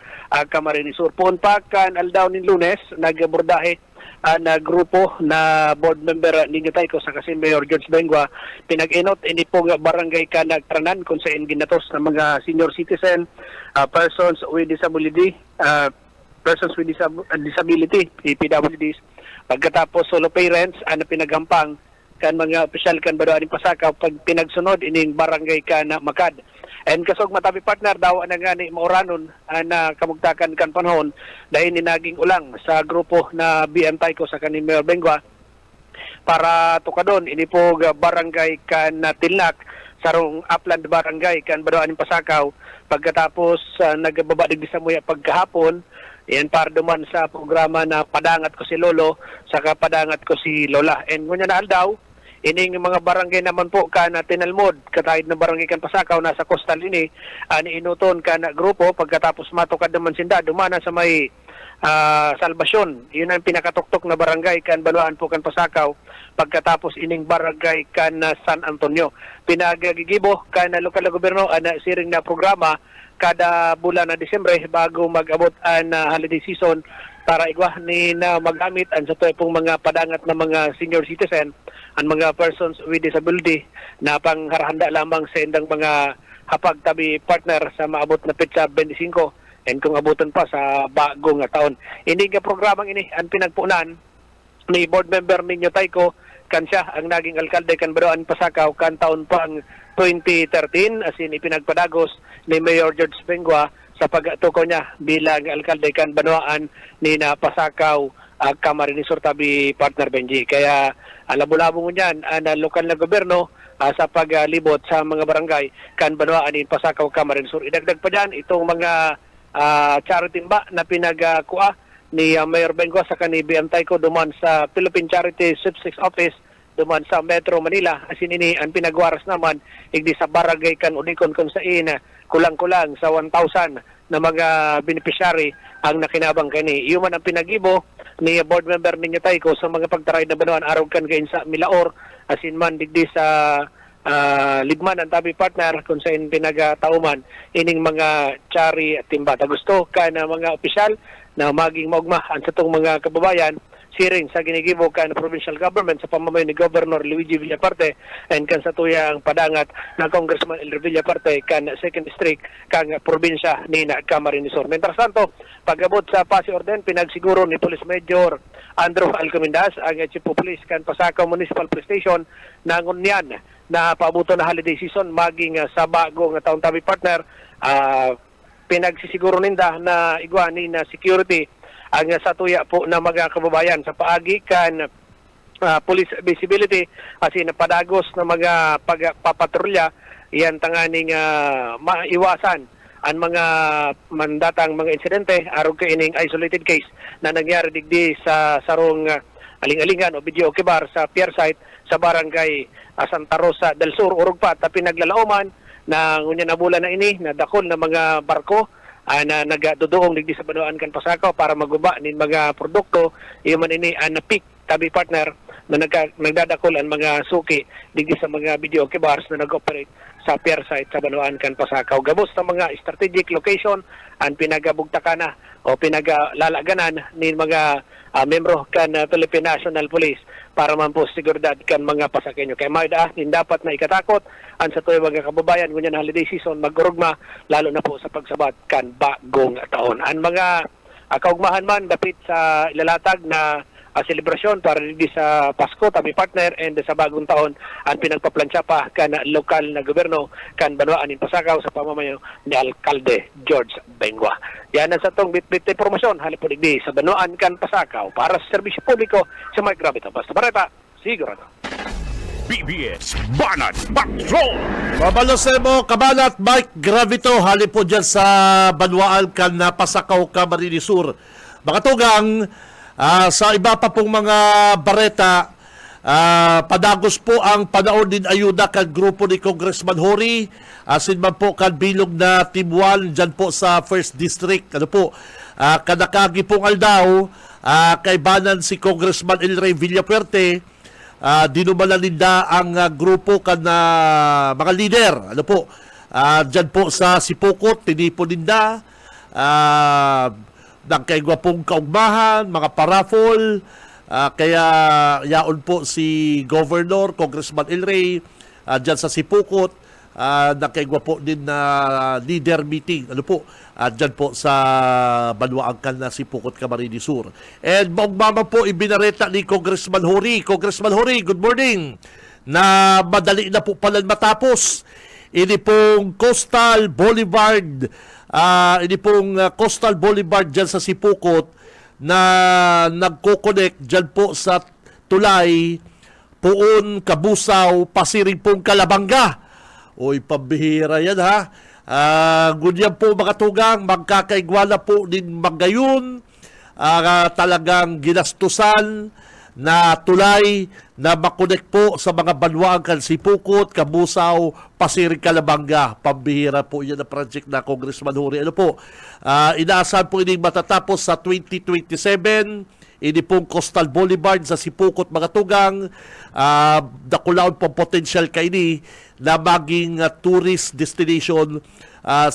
Camarines Sur. Puon pa kan aldaw nin Lunes nagabordahe na grupo na board member ninyo Taiko sa kasi Mayor George Bengua pinag-inot ini pong barangay Kanagtranan kung saan ginatos ng mga senior citizen, persons with disability, PWDs, pagkatapos solo parents na pinagampang kan mga opisyal kan Banuan Pasakaw pag pinagsunod ining barangay kana Makad. And kasog matabi partner daw na nga ni Mauranon na kamugtakan kan panahon dahil ninaging ulang sa grupo na BM Taiko sa kanin Mayor Bengua para tukadon ini po barangay kan Tilnak sarong Upland barangay kan Banuan Pasakaw pagkatapos nagbaba digdi sa muya pagkahapon yan para duman sa programa na padangat ko si Lolo saka padangat ko si Lola. And ngunya na aldaw ining mga barangay naman po kana Tinalmod, katahid na barangay kan Pasakaw nasa coastal ini, ani inuton kana grupo pagkatapos matukad naman sinda dumana sa may Salvasyon. Yun ang pinakatuktok na barangay kan Banuan po kan Pasakaw pagkatapos ining barangay kan San Antonio. Pinagagigibo kana lokal na gobyerno ana siring na programa kada bulan na Disyembre bago mag-abot ang holiday season para igwa ni na magamit ang sa pong mga padangat na mga senior citizen ang mga persons with disability na pangharahanda lamang sa indang mga hapag tabi partner sa maabot na petsa 25 and kung abutan pa sa bagong taon. Hindi nga programang ini ang pinagpunan ni board member ninyo Taiko kan siya ang naging alkalde kan Banuan Pasakaw kan taon pang 2013 asin ipinagpadagos ni Mayor George Bengua sa pagtuko niya bilang alkalde kan Banuan ni na Pasakaw Camarines Sur tabi partner Benji. Kaya labo-labo mo niyan ang lokal na gobyerno sa paglibot sa mga barangay kan Banuan ni Pasakaw Camarines Sur. Idagdag pa diyan itong mga charity ba na pinagkuha ni Mayor Bengua sa kanhi BM Taiko duman sa Philippine Charity Sweepstakes Office duman sa Metro Manila. Asin ini ang pinagwaras naman igdi sa barangay kan Unikon kung saan kulang-kulang sa 1,000 na mga beneficiary ang nakinabang kani. Iyon man ang pinagibo ni board member ninyo Taiko sa mga pagtaray na Banuan araw kan kain sa Milaor asin man digdi sa Ligman ang tabi partner kung saan pinagatauman ining mga chari at timbata. Gusto ka na mga opisyal na maging maugma ang sa itong mga kababayan siring sa ginigibo kan provincial government sa pamamayo ni Governor Luigi Villaparte and kan sa tuyang padangat ng Congressman Elder Villaparte kan 2nd District kang probinsya ni Camarines Sur. Mientras tanto, pag-abot sa Pasi Orden, pinagsiguro ni Police Major Andrew Alcomendas ang Chief of Police kan Pasakaw Municipal Police Station na ngunyan na paabuto na holiday season maging sa bagong taong tabi partner pinagsisiguro ninda na igwani na security ang sa tuya po na mga kababayan sa paagi kan police visibility asin padagos na mga pagpapatrolya iyan tanganing maiwasan ang mga mandatang mga insidente aron kay ining isolated case na nangyari digdi sa sarong aling-alingan o video kibar sa pier site sa barangay Santa Rosa del Sur urog pa ta pinaglalauman na ngunya na bulan na ini na dakol na mga barko na nagadudoong digdi sa Banuan kan Pasakaw para maguba nin mga produkto. Iyo man ini na peak tabi partner na nagdadakol ang mga suki digdi sa mga video bars na nag-operate sa pier site sa Banuan kan Pasakaw. Gabos ng mga strategic location ang pinagabugtakana o pinagalalaganan ni mga membro kan Philippine National Police para man po seguridad kan mga pasakenyo. Kaya din dapat na ikatakot ang sa tuwing mga kababayan ngunyan holiday season magurugma lalo na po sa pagsabat kan bagong taon. Ang mga kaugmahan man dapit sa ilalatag na selebrasyon para di sa Pasko, tabi partner, and sa bagong taon ang pinagpaplansya pa kan lokal na gobyerno kan Banuan in Pasakaw sa pamamayo ni Alkalde George Bengwa. Yan ang sa itong bit-bit informasyon halip po digdi sa Banuan kan Pasakaw para sa serbisyo publiko sa Mike Gravito. Basta Bareta, sigurado. BBS Banat Patrol! Mabalosemo, Kabanat, Mike Gravito, halip po dyan sa Banuan kan Pasakaw, Camarines Sur. Mga tugang, sa iba pa pong mga bareta, padagos po ang panahon din ayuda kan grupo ni Congressman Hori, asin man po kan bilog na Team 1 dyan po sa 1st District. Ano po, kanakagi pong aldaw, kaibanan si Congressman El Rey Villafuerte, dinumala ninda ang grupo kan mga leader. Ano po, dyan po sa Sipokot, tinipo ninda, ng kay gwapong kaugmahan, mga parafol, kaya yaon po si Governor, Congressman El Rey, dyan sa Sipukot, ng kay gwapo din na leader meeting, ano po, dyan po sa Banuan na Sipukot, Camarines Sur. And maugmama po ibinareta ni Congressman Hori. Congressman Hori, good morning. Na madali na po pala matapos. Ini pong Coastal Boulevard, Coastal Boulevard dyan sa Sipukot na nagko-connect dyan po sa Tulay, Puon, Kabusaw, Pasiring pong Kalabanga. Uy, pambihira yan ha. Ganyan po mga tugang, magkakaigwala po din magayon, talagang ginastusan na tulay na makonek po sa mga banwaan kan Sipukot, Kabusaw, Pasiring, Kalabanga. Pambihira po yan na project na Congressman Huri. Ano po, inaasahan po ini matatapos sa 2027. Ini pong Coastal Boulevard sa Sipukot, mga tugang. Nakulaon po potential kaini na maging tourist destination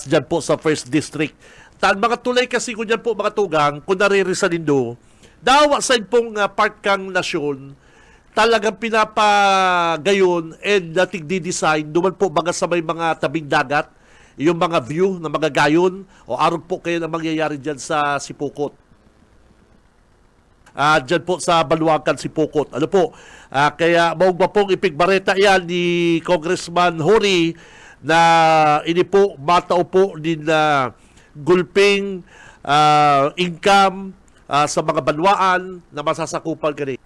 dyan po sa 1st District. Mga tulay kasi kung dyan po mga tugang, kung naririsan nindo, dawa sa pong part kang nasyon, talagang pinapagayon and tigdi-design, duman po mga sa may mga tabing dagat, yung mga view na mga gayon, o araw po kayo na mangyayari dyan sa Sipukot. Dyan po sa Baluakan, Sipukot. Ano po, kaya maugma pong ipigbareta yan ni Congressman Hori na ini po matao po din na gulping income sa mga banwaan na masasakupan ganito.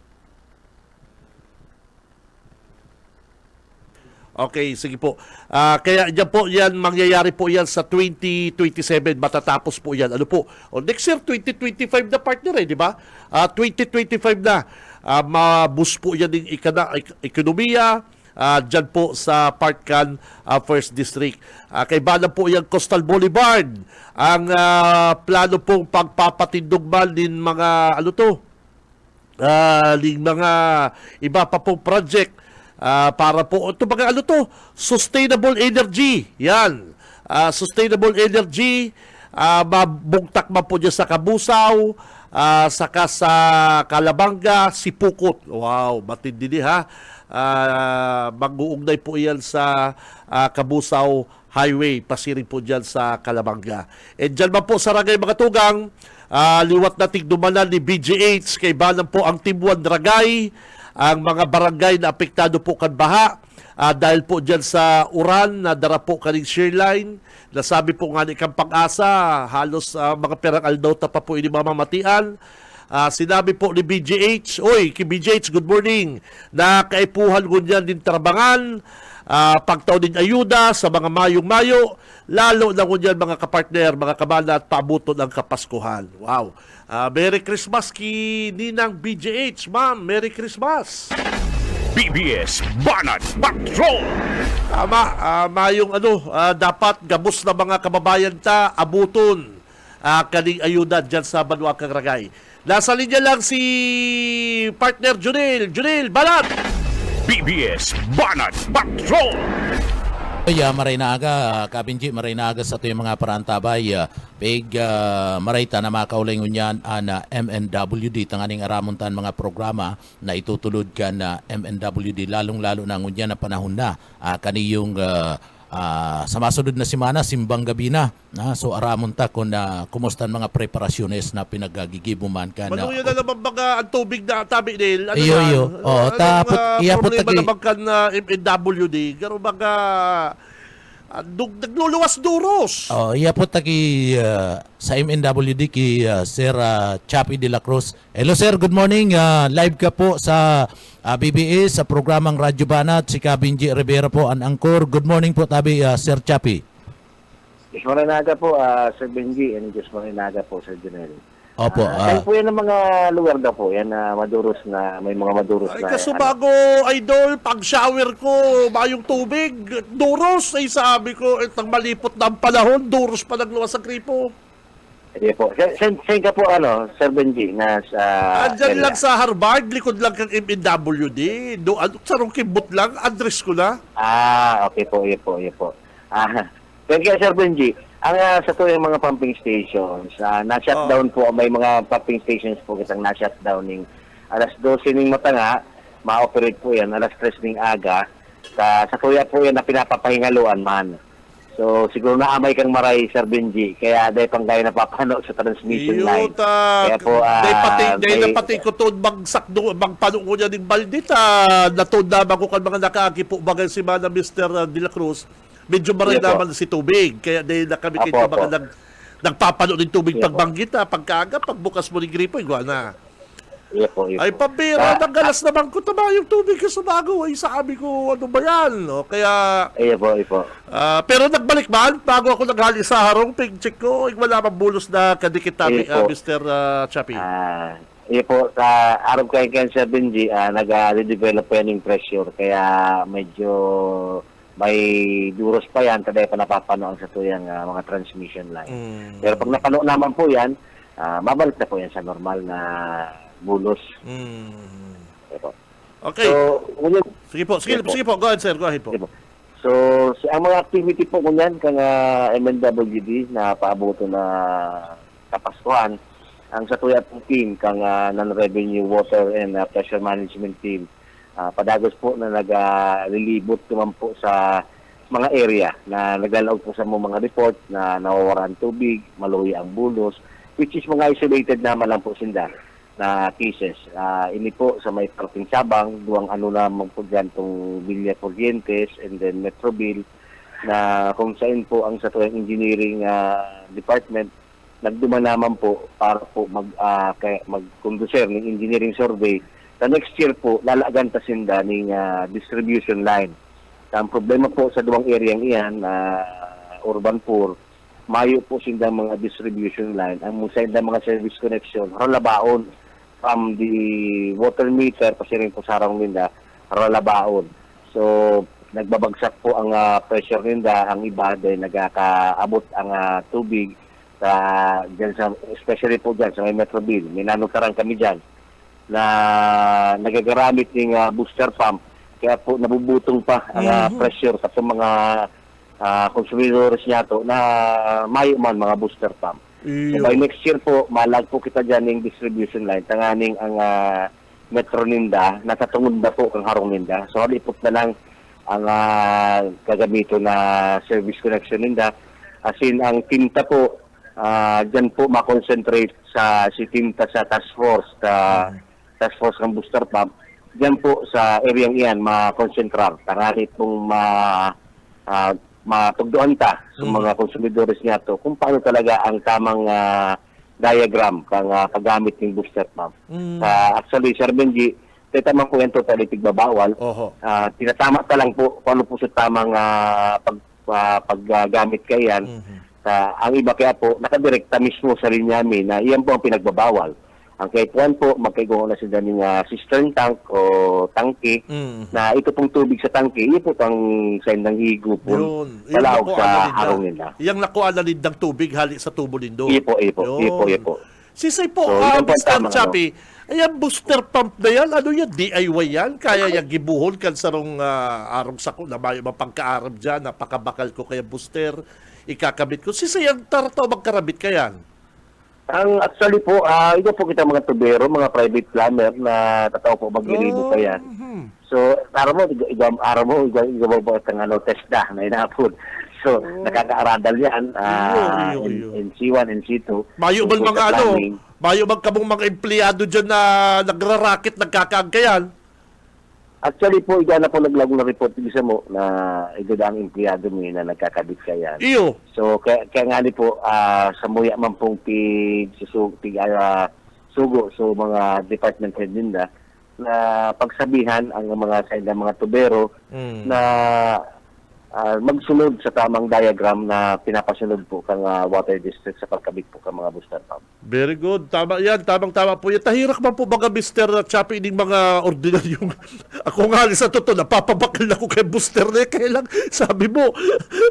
Okay, sige po. Kaya dyan po yan, mangyayari po yan sa 2027, matatapos po yan. Ano po? O next year, 2025 na partner di ba? 2025 na. Mabus po yan ng ekonomiya, dyan po sa Partcan 1st District. Kaibanan po yung Coastal Boulevard. Ang plano pong pagpapatindugman din mga din mga iba pa pong project para po ito mga sustainable energy. Yan. Sustainable energy, mabugtak man po dyan sa Kabusaw, saka sa Kalabanga, Sipukot. Wow, matindi ha. Mag-uugnay po yan sa Kabusaw Highway, pasiring po dyan sa Kalabanga. And dyan man po sa Ragay mga tugang, liwat nating dumanan ni BGH, kay banan po ang Team 1 Ragay, ang mga barangay na apektado po kan baha, dahil po dyan sa uran na dara po kaning Shearline, nasabi po nga ni kang pag-asa, halos mga perang aldota pa po ini mamamatian. Sinabi po ni BGH, ki BGH, good morning, na kaipuhan gunyan din trabangan, pagtaon din ayuda sa mga mayong-mayo, lalo na gunyan mga kapartner, mga kabana at paabuton ang Kapaskuhan. Wow. Merry Christmas ki Ninang BGH, ma'am. Merry Christmas. BBS Banat Patrol! Tama, mayong dapat gabos na mga kababayan ta, abuton. kaning ayuda dyan sa Banwa Ragay. Nasa linya lang si partner Junil. Junil, balat! BBS Banat Patrol! Maray na aga, Kabinji, maray na aga sa ito yung mga parantabay. Maray ta na makaulingon yan na MNWD, tanganing aramontan mga programa na itutulod ka na MNWD, lalong-lalo na ngunyan na panahon na kaniyong sa masunod na simana, simbang gabi na. So aramon ta kung kumustan mga preparasyones na pinagagigibuman ka na. Manuyo na naman baga ang tubig na tabi nil. Iyo. Tapos iyapot problema naman kan na MNWD. Garo baga nagluluwas duros. Iyapot ta sa MNWD ki Sir Chappy de la Cruz. Hello sir, good morning. Live ka po sa BBS sa programang Radyo Banat. Si Kabinji Rivera po ang angkor. Good morning po tabi Sir Chappy. Diyos Marinaga po, Sir Benji, and Diyos Marinaga po, Sir Junel. Opo. Saan po yan ang mga lugar daw po? Yan na maduros na, may mga maduros Ay, na. kaso bago, idol, pag shower ko, mayong tubig, duros, ay sabi ko, itang malipot na ang panahon, duros pa nagluwas sa kripo. Hindi po. Saan ka po, Sir Benji, na sa... Andyan lang sa Harvard, likod lang kang MNWD. Sarong kibot lang, address ko na. Okay po, yun po. Kaya Sir Benji, ang sa to yung mga pumping stations, na-shutdown po, may mga pumping stations po kitang na-shutdown ng alas 12 ng matanga, ma-operate po yan, alas 3 ng aga, sa tuya po yan na pinapapahingaluan man. So, siguro naamay kang maray, Sir Benji, kaya dahil pang gaya napapano sa transmission line. Kaya po, dahil pati ko to bagsak doon, pano ko niya ng baldit, natod naman ko kan mga nakaagi po bagay si Mana Mr. De La Cruz, medyo maray naman si tubig, kaya dahil nakamit ito mga nagpapano ng tubig pagbanggit, pagkaga, pagbukas mo ng gripo, iguana. Ay, pabira, nagalas naman ko tama yung tubig sa bago. Ay, sabi ko, ano ba yan? O, kaya... Ipo. Pero nagbalik man, bago ako naghali sa harong, pig-check ko, ay, wala pang bulos na kadikit tabi, Mr. Chappy. Po, sa araw kayo Sir Benji, nag-develop pa yan yung pressure, kaya medyo may duros pa yan, kada pa napapanoan sa tuyang mga transmission line. Pero pag napanood naman po yan, mabalik na po yan sa normal na bulos. Okay. So, Sige po. Go ahead, sir. Go ahead po. So, ang mga activity po kunyan kang MNWD na paaboto na kapaskuhan, ang sa tuya pong team kang non-revenue water and pressure management team, padagos po na nag-lilibot naman po sa mga area na naglalaog po sa mga report na nawawaran tubig, maluwi ang bulos, which is mga isolated naman lang po sinda na cases. Ini po sa may parting Sabang, duwang naman po dyan itong Villa Corrientes and then Metroville, na kung saan po ang sa tuwang engineering department nagduman naman po para po mag-conducer ng engineering survey. Sa next year po, lalaganta sinda ng distribution line. Ang problema po sa duwang area iyan, urban poor, mayo po sinda mga distribution line. Ang sinda mga service connection, ralabaon from the water meter, kasi rin po sarang ninda, ralabaon. So, nagbabagsak po ang pressure ninda, ang iba, dahil nagkakaabot ang tubig, especially po dyan sa may Metroville. May nanutaran kami dyan na nagagamit ng booster pump, kaya po nabubutong pa ang pressure sa mga consumidores niya to na mayo man mga booster pump. So by next year po, malag po kita dyan ng distribution line, tanganing ang Metro Ninda, natatungod na po kang harong Ninda. So halipot na lang ang gagamito na service connection Ninda. As in, ang tinta po, dyan po makonsentrate si tinta sa task force ng booster pump. Dyan po sa area iyan, makonsentrar. Tanganing pong matugduan ta sa mga konsumidores niya to kung paano talaga ang tamang diagram kang paggamit ng booster pump. Actually, Sir Benji, tamang po yan totally tigbabawal. Tinatama ta lang po kung ano po sa tamang paggamit kayan. Ang iba kaya po, nakadirekta mismo sa linyami na iyan po ang pinagbabawal. Ang kay Juan po, magkaigo na sila ng cistern tank o tangke na ito pong tubig sa tangke, yun po ang sendang higo po Yun. palawag sa harong nila. Yang nakualalid ng tubig hali sa tubo nindo. Ipo. Sisay po, So, yun po Mr. tama, Chappy, ayan booster pump na yan, ano yan, DIY yan? Kaya yung gibuhol kan sarong arong sako na mayo mapangkaaram dyan, napakabakal ko kaya booster, ikakabit ko. Sisay ang tarato magkarabit ka yan? Ang actually po, ito po kita mga tubero, mga private plumber na tataw po maglilibo pa yan. So, araw mo, igaw po ang testa na inapod. So, nakaka-aradal yan, NC1, NC2. Mayo So, bang mga sa ano, planning, mayo bang kamong mga empleyado dyan na nagrarakit, nagkakaang kayan? actually po, na po naglago na report sa mo na ito ang empleyado mo na nagkakabit ka yan. Iyo. So, kaya nga ni po, sa muya man pong sugo, so mga department head nila, na pagsabihan ang mga sa mga tubero na magsunod sa tamang diagram na pinapasunod po kang water district sa pagkabit po kang mga booster pump. Very good. Tama yan. Tamang-tama po yan. Tahirak man po mga Mr. Chappy ining mga ordinaryong ako nga sa totoo, napapabakal na ko kay booster na kaya lang sabi mo,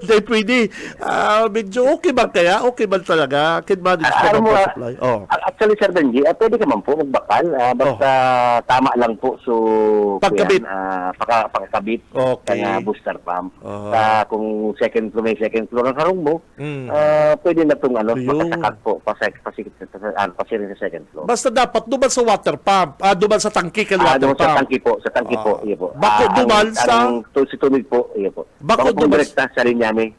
dahil pwede, medyo okay ba kaya? Okay ba talaga? Can manage ka Ano mo, supply? Oh. actually, Sir Benji, pwede ka man po magbakal. Basta tama lang po. So, Pagkabit. pagkabit Okay. kaya booster pump. Kung second floor, may second floor ang harong mo, pwede na itong Ayun. makasakat po, pasirin sa second floor. Basta dapat duman sa water pump, duman sa tangki kay water Doon pump. sa tangki po, iyo po. Bako duman sa- si tubig po, iyo po. Bako Bako po duman- direkta sa linyame.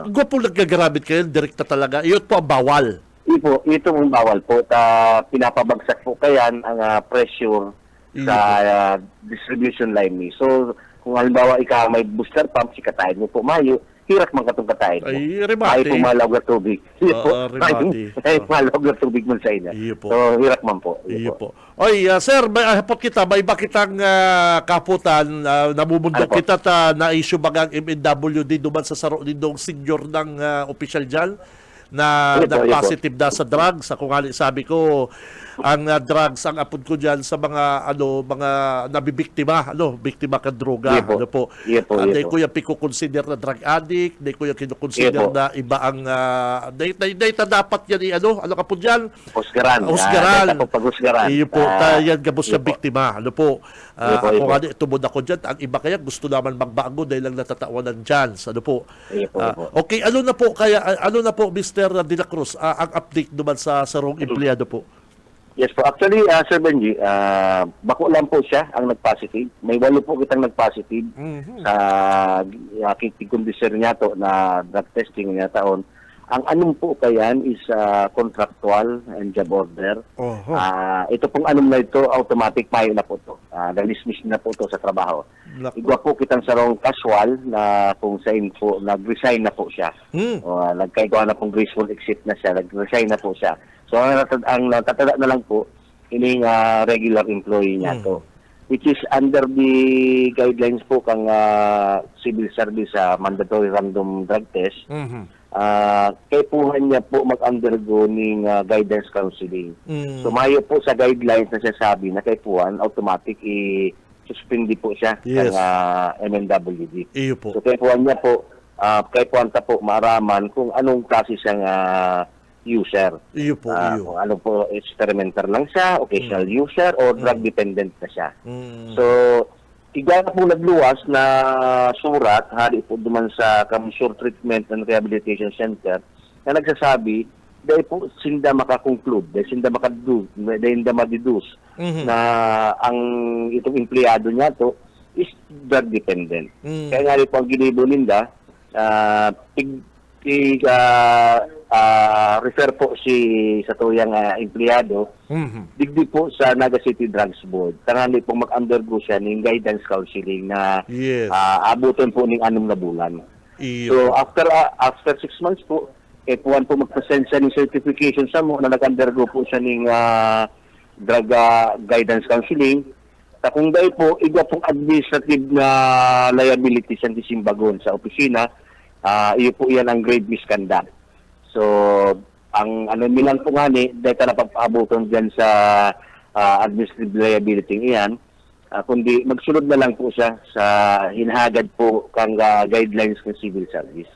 Gwapo naggagarabit kayo, direkta talaga. Iyot po ang bawal. Ito ang bawal po. Pinapabagsak po kayan ang pressure sa distribution line ni. So, kung halimbawa ikaw may booster pump, si katayin mo po mayo, hirak man katong katayin mo. Ay, remate. Ay pumalawag na tubig. Iyo po. remate. Ay pumalawag na tubig mo sa ina. Iyo po. So, hirak man po. Iyo po. Oy, sir, may hapot kita, may iba kitang kaputan, namumundok Ano po? kita na-issue bagang MNWD duman sa saro nindong senior ng official dyan na Iyo po, iyo po. positive na sa drugs. Ako nga sabi ko, ang drugs ang apod ko diyan sa mga mga nabibiktima, biktima ka droga, Iyo po. Iyo po, iyo Hindi po. ko yung piko-consider na drug addict, hindi ko yung kino-consider Iyo po. na iba ang data dapat yan ano ka po diyan? Husgaran. Husgaran. Data po pag-husgaran. Iyo po, yan gabos iyo na po. biktima. Ano po? Iyo po, Ako iyo po. nga tumod ako dyan. Ang iba kaya gusto naman magbago dahil lang natatawanan dyan. Ano po? Iyo po, iyo po. Okay, ano na po Mr. De La Cruz, ang update naman sa sarong empleyado po? Yes po. Actually, Sir Benji, bako lang po siya ang nag-positive. May 8 po kitang nag-positive sa kikondisir niya to na drug testing niya taon. Ang anong po kayan is contractual and job order. Ito pong anong na ito, automatic mayo na po to. Na-dismiss na po to sa trabaho. Naku. Igwa po kitang sarong casual na kung sa info, nag-resign na po siya. Nagkaigawa na pong graceful exit na siya, nag-resign na po siya. So, ang natatada na lang po, ini regular employee niya to. Which is under the guidelines po kang civil service mandatory random drug test. Kaipuhan niya po mag-undergo ng guidance counseling. So, mayo po sa guidelines na sasabi na kaipuhan, automatic suspindi po siya Yes. ng MNWD. Iyo po. So, kaipuhan niya po, kaipuhan ta po maraman kung anong klase siyang user. Iyo po, iyo. Kung ano po, experimenter lang siya, occasional user, or drug dependent na siya. So, iga na po nagluwas na surat, hari po duman sa Kamsur Treatment and Rehabilitation Center, na nagsasabi, dahil po sinda makakonclude, dahil sinda madideduce na ang itong empleyado niya to is drug dependent. Kaya nga rin po ang ginibo ninda, refer po sa tuyang empleyado digdi po sa Naga City Drugs Board. Tangali po mag-undergo siya ng guidance counseling na Yes. abutin po ng 6 na bulan. Iyo. So after 6 months po, puwan po mag-present siya ng certification sa mo na nag-undergo po siya ng drug guidance counseling. Kung dahil po, iba pong administrative na liability sa disimbagon sa opisina, iyo po yan ang grave misconduct. So, ang ano milan po nga ni dahil ka napapaabuton dyan sa administrative liability iyan, kundi magsunod na lang po siya sa hinahagad po kang guidelines ng civil service.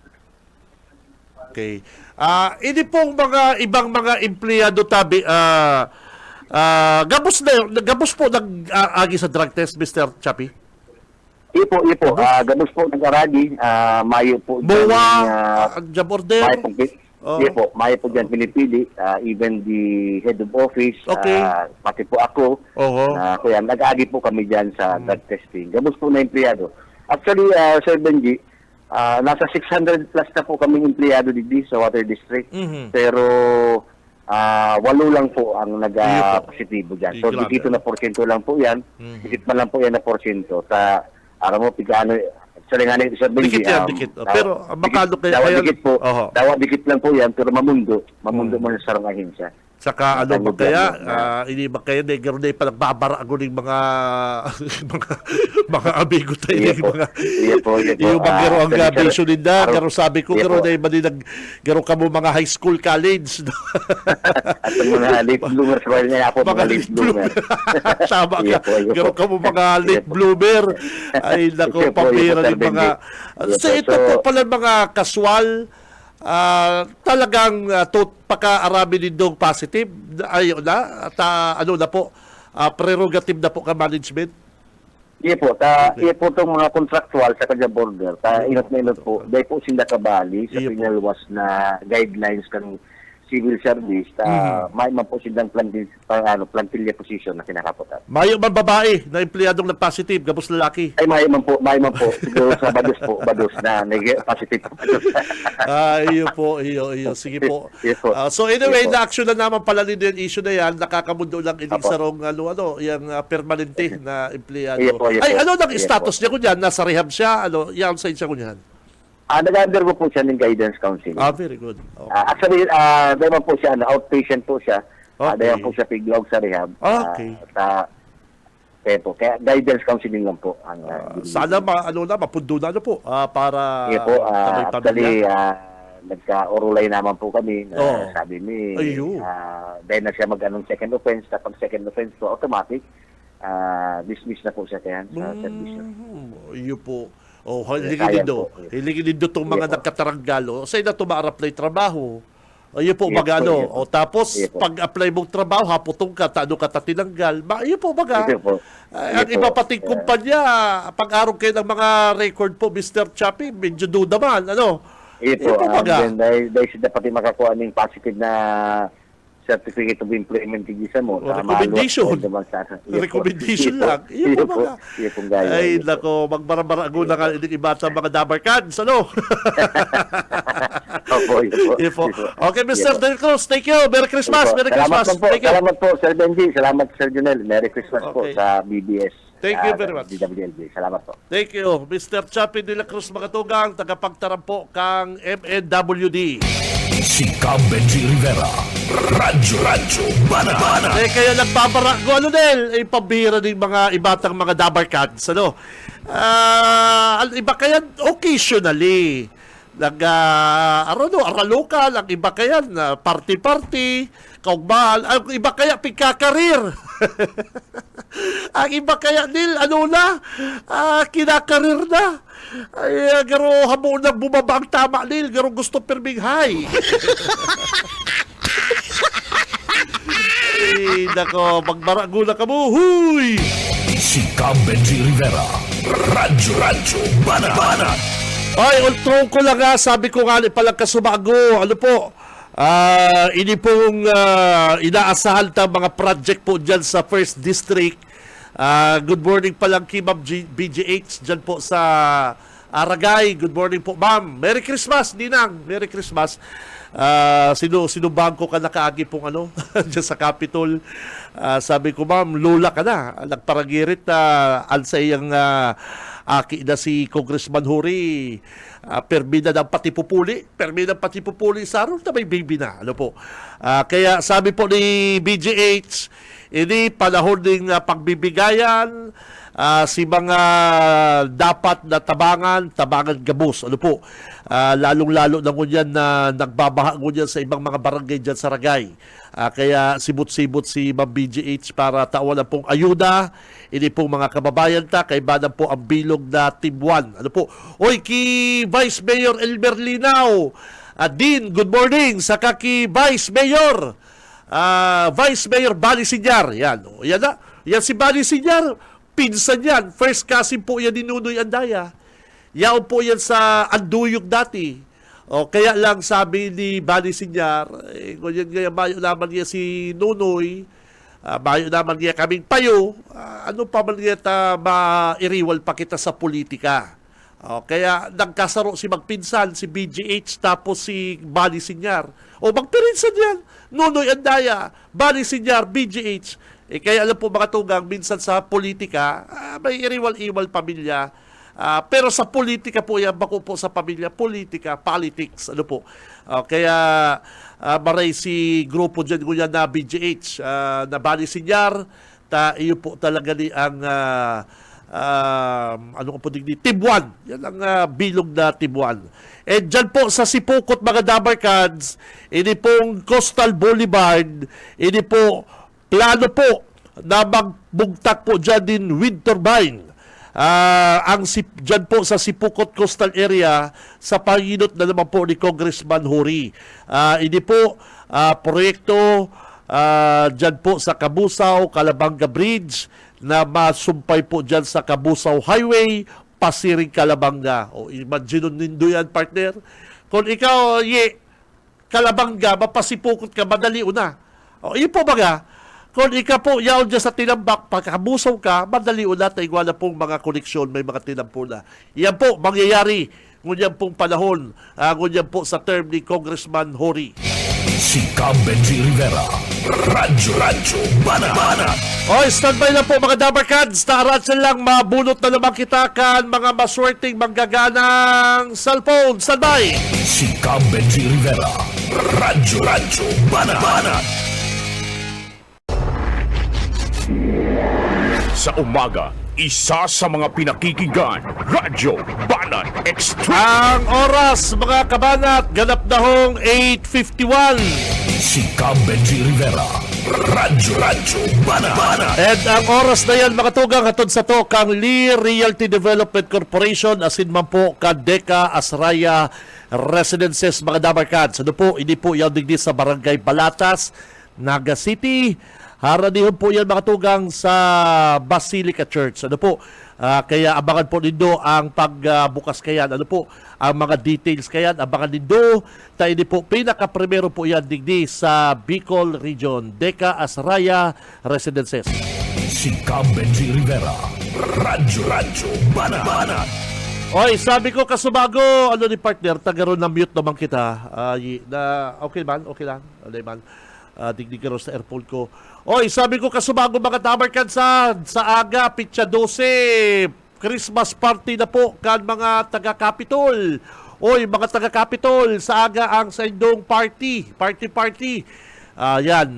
Okay. Ini pong mga ibang mga empleyado tabi gabos po nag-agi sa drug test, Mr. Chappy? Ipo. Gabos po nag-aradi, mayo po Buwa, job order. Mayo po dyan pinipili, even the head of office, Okay. pati po ako, Oho. kaya nag-agi po kami dyan sa drug testing. Gabos po na empleyado. Actually, Sir Benji, nasa 600 plus na po kaming empleyado dito sa Water District. Mhm. Pero 8 lang po ang nag-positibo dyan. So, Grabe. dito na porsyento lang po yan. Dikit man lang po yan na porsyento. Sa araw mo, pigano, sorry nga na, Sir Benji. Dikit yan, dikit. Pero, makano kaya- Dawa kaya- dikit po. Oho. Dawa dikit lang po yan, pero mamundo mo na sa sarang ahensya. Saka ano ba Tangod kaya, yan, hindi ba kaya na gano'n na yung panagbabara ako ng mga mga amigo tayo, Iya yung po. mga Iya po. yung mga garo ang Actually, vision nila, araw- garo sabi ko, Iya garo po. na yung garo ka mo mga high school, college. No? At ang mga late bloomers, well, nga po, mga late bloomer. Tama Iya ka. po, iya po. Garo ka mo mga Iya late po. bloomer. Ay, nako, Iya po, iya po, pambira Sir ng mga... Benji. Iya So, po, ito so- po pala mga kaswal, talagang pagka-arami nindong positive, ayun na, at ano na po, prerogative na po ka management. Iya po, iya po itong mga contractual sa kanya border, inot na inot po, dahil po sila kabali sa Iya po. pinalwas na guidelines ng civil service, may man po silang plantilla position na kinakapotan. Mayo man babae na empleyadong nag-positive, gabos lalaki. Ay, may man po, siguro sa bados na positive po. Iyo po, iyo. Sige po. Yes po. So anyway, Yes po. na-action na naman pala din yung issue na yan, nakakamundo lang ining Apo. sarong yung permanente na empleyado. Iya po, iya Ay, po. ano nang Iya status niya kunyan? Nasa rehab siya? Ano, yan sa siya kunyan? Nag-undergo po siya ng guidance counseling. Very good. Okay. Actually, dahil man po siya, outpatient po siya. Okay. Dahil po siya piglog sa rehab. Okay. Kaya guidance counseling lang po. Sana mapundo na po para Iya po, sa may actually, pamilya. nagka-orulay naman po kami. Oo. Sabi ni, Ayun. dahil na siya mag-anong second offense, kapag second offense po, automatic, dismiss na po siya kaya sa service. Iyo po. Kaya Hiligin po. Hiligin din itong mga Iya po. nagkatarangalo. Sa ina tumaarap-apply trabaho. Ayun po, Iya po, magano. iya po. O tapos, Iya po. pag-apply mong trabaho, haputong ka, taano ka tatinanggal. Ayun po, baga. Iya po. Iya Ang iba po. pating kumpanya, pag-araw kayo ng mga record po, Mr. Chappy, medyo duda man. Ano? Iya po, Iya po, baga. dahil siya dapat makakuha ng positive na certificate of employment sa mo. O, recommendation. Recommendation lang. Iyo po, baga. Iya po, gaya. Ay, nako, magbarabarago na nga iba sa mga dabarkans. Ano? Opo, iya po. Iya po. Iya po. Okay, Iya Mr. po. Del Cruz, thank you. Merry Christmas. Iya po. Merry Christmas. Salamat po. Thank you. Salamat po, Sir Benji. Salamat, Sir Junel. Merry Christmas po Okay. sa BBS. Thank you very much. DWLB. Salamat po. Thank you. Mr. Chappy de la Cruz Magatugang, tagapagtarampo kang MNWD. Si Benji Rivera. Radyo Banana. Kaya nagbabara ko, ano Del? Pambira ng mga ibatang mga dabarkans. Ano? Iba kaya occasionally. Aralokal, ang iba kaya party-party, kaugmahal, ang iba kaya pagkakarir. Ang iba kaya nil, kinakarir na. Ay, garo hamo na bumaba ang tama nil, garo gusto pirming high. Ay, nako, magbarago na ka mo, huy! Si Benji Rivera. Radyo Banana. Ay, ultrong ko lang nga, sabi ko nga palang kasubago, ano po, ini pong inaasahan ta mga project po dyan sa 1st District. Good morning pa lang kay Ma'am BGH dyan po sa Aragay. Good morning po, Ma'am. Merry Christmas, Ninang. Merry Christmas. Sinubang ko ka na kaagi pong dyan sa Capitol. Sabi ko, Ma'am, lula ka na. Nagparagirit alsa iyang aki na si Congressman Huri. Permida ng pati pupuli sa araw na may baby na. Ano po? Kaya sabi po ni BGH, Ini panahon ng pagbibigayan, si mga dapat na tabangan gabos. Ano po? Lalong-lalo na ngunyan na nagbabaha ngunyan sa ibang mga barangay dyan sa Ragay. Kaya sibot-sibot si Ma'am BGH para tawan na pong ayuda. Ini pong mga kababayan ta, kay banan po ang bilog na Team 1. Ano po? Oy, ki Vice Mayor Elmer Linao. Dean, good morning. Saka ki Vice Mayor. Vice Mayor Bani Sinyar. Yan. O, yan na. Yan si Bani Sinyar. Pinsan yan. First cousin po yan ni Nunoy Andaya. Yaon po yan sa Anduyog dati. O, kaya lang sabi ni Bani Sinyar, kaya mayo naman niya si Nunoy, mayo naman niya kaming payo, ano pa man niya mairiwal pa kita sa politika. O, kaya nagkasaro si magpinsan, si BGH, tapos si Bani Sinyar. O, magpirinsan yan. Nunoy Andaya, Bani Sinyar, BGH. Kaya alam po mga tugang, minsan sa politika, may iriwal-iwal pamilya. Pero sa politika po yan, bako po sa pamilya, politika, politics, ano po. Kaya maray si grupo dyan ngunyan na BGH, na Bani Sinyar, iyo po talaga ni ang ano ko po digdi, Team 1. Yan ang bilog na Team 1. And dyan po sa Sipukot mga Dabarkads, ini pong Coastal Boulevard, ini po plano po na magbugtak po dyan din wind turbine. Dyan po sa Sipukot Coastal Area sa panginot na naman po ni Congressman Hori. Ini po proyekto dyan po sa Kabusaw, Calabanga Bridge na masumpay po dyan sa Kabusaw Highway, Pasiring Calabanga. O imagine nindo yan, partner. Kung ikaw, Calabanga, mapasipukot ka, madali una. O yun po baga, kung ikaw po yaon dyan sa tinambak, pagkabusaw ka, madali una, taigwa na pong mga koneksyon, may mga tinampo na. Yan po, mangyayari, ngunyan pong panahon, ngunyan po sa term ni Congressman Hori. Si Cam Benji Rivera, Radyo Banat. Oy, standby na po mga Dabarkads. Taarasan lang, mabunot na naman kita kan mga maswerteng manggaganang cellphone. Standby! Si Cam Benji Rivera, Radyo Banat. Sa umaga, isa sa mga pinakikinggan, Radyo Banat Extreme. Ang oras mga kabanat, ganap na hong 8:51. Si Cam Benji Rivera, Radyo Banat. And ang oras na yan mga tugang hatod sa to kang Lee Realty Development Corporation asin man po ka Deka Asraya Residences mga Dabarkads. Ano po, hindi po yan digdi sa Barangay Balatas, Naga City. Haradihon po yan mga tugang sa Basilica Church. Ano po? Kaya abangan po nindo ang pagbukas kayan. Ano po? Ang mga details kayan. Abangan nindo. Tayo po, pinaka-primero po yan digdi sa Bicol Region. Deka Asraya Residences. Si Cam Benji Rivera, Radyo Banat. Oy, sabi ko kasubago, ano ni partner, tagaroon na mute naman kita. Okay man, okay lang. Ano man. Digdig ka sa airport ko. Oy, sabi ko kasubago mga Dabarkads sa aga, Pitsa 12, Christmas party na po kan mga taga-Capitol. Oy, mga taga-Capitol, sa aga ang sa indong party. Yan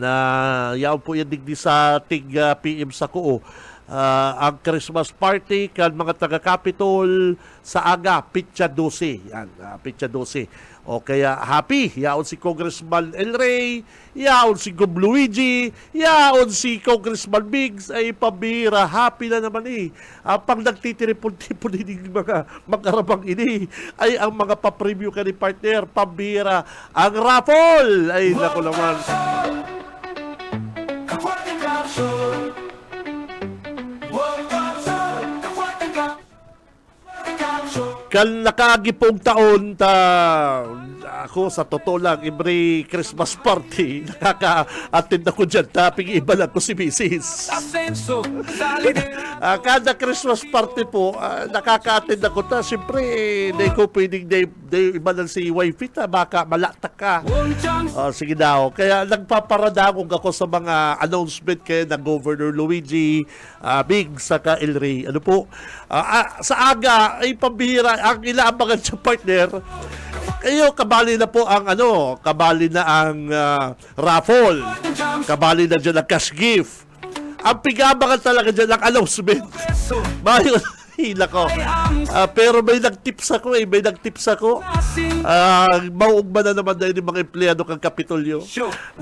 po yan digdi sa tig PM sa Kuo. Ang Christmas party kan mga taga-Capitol sa aga, Pitsa 12. Yan, Pitsa 12. O kaya happy, yaon si Congressman El Rey, yaon si Gob Luigi, yaon si Congressman Biggs, ay pabira, happy na naman pag nagtitiripon-tipon din mga magarabang ini, ay ang mga pa-preview ka ni partner, pabira, ang raffle, ay naku naman. Kan nakagipong taon ako sa totoo lang every Christmas party nakaka-attend ako dyan taping iba lang ko si Mrs. Kada Christmas party po nakaka-attend ako siyempre hindi ko pwedeng iba lang si wifey baka malatak ka. Sige daw, kaya nagpaparadangog ako sa mga announcement kaya ng Governor Luigi Biggs saka El Rey. Ano po, sa aga ay pambihira ang ilaabangan sa partner. Kayo, kabali na po ang kabali na ang raffle. Kabali na dyan ang cash gift. Ang pigabangan talaga dyan ang announcement. Mayo, hila ko. Pero may nag-tips ako May nag-tips ako. Mauugma na naman dahil yung mga empleyado kang Kapitolyo.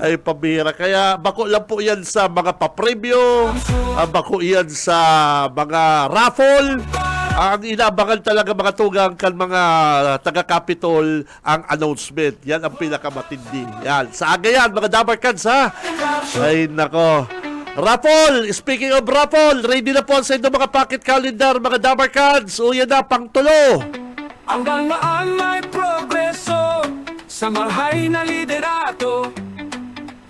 Ay, pabira. Kaya bako lang po yan sa mga papremyo. Bako yan sa mga raffle. Ang inabangan talaga mga tugang kan mga taga-Capitol ang announcement. Yan ang pinakamatindi. Yan. Sa aga yan, mga Dabarkans, ha? Ay, nako. Raffle! Speaking of raffle, ready na po sa inyo mga pocket calendar, mga Dabarkans. O yan na, pang tulo. Hanggang maan may progreso sa mahay na liderato.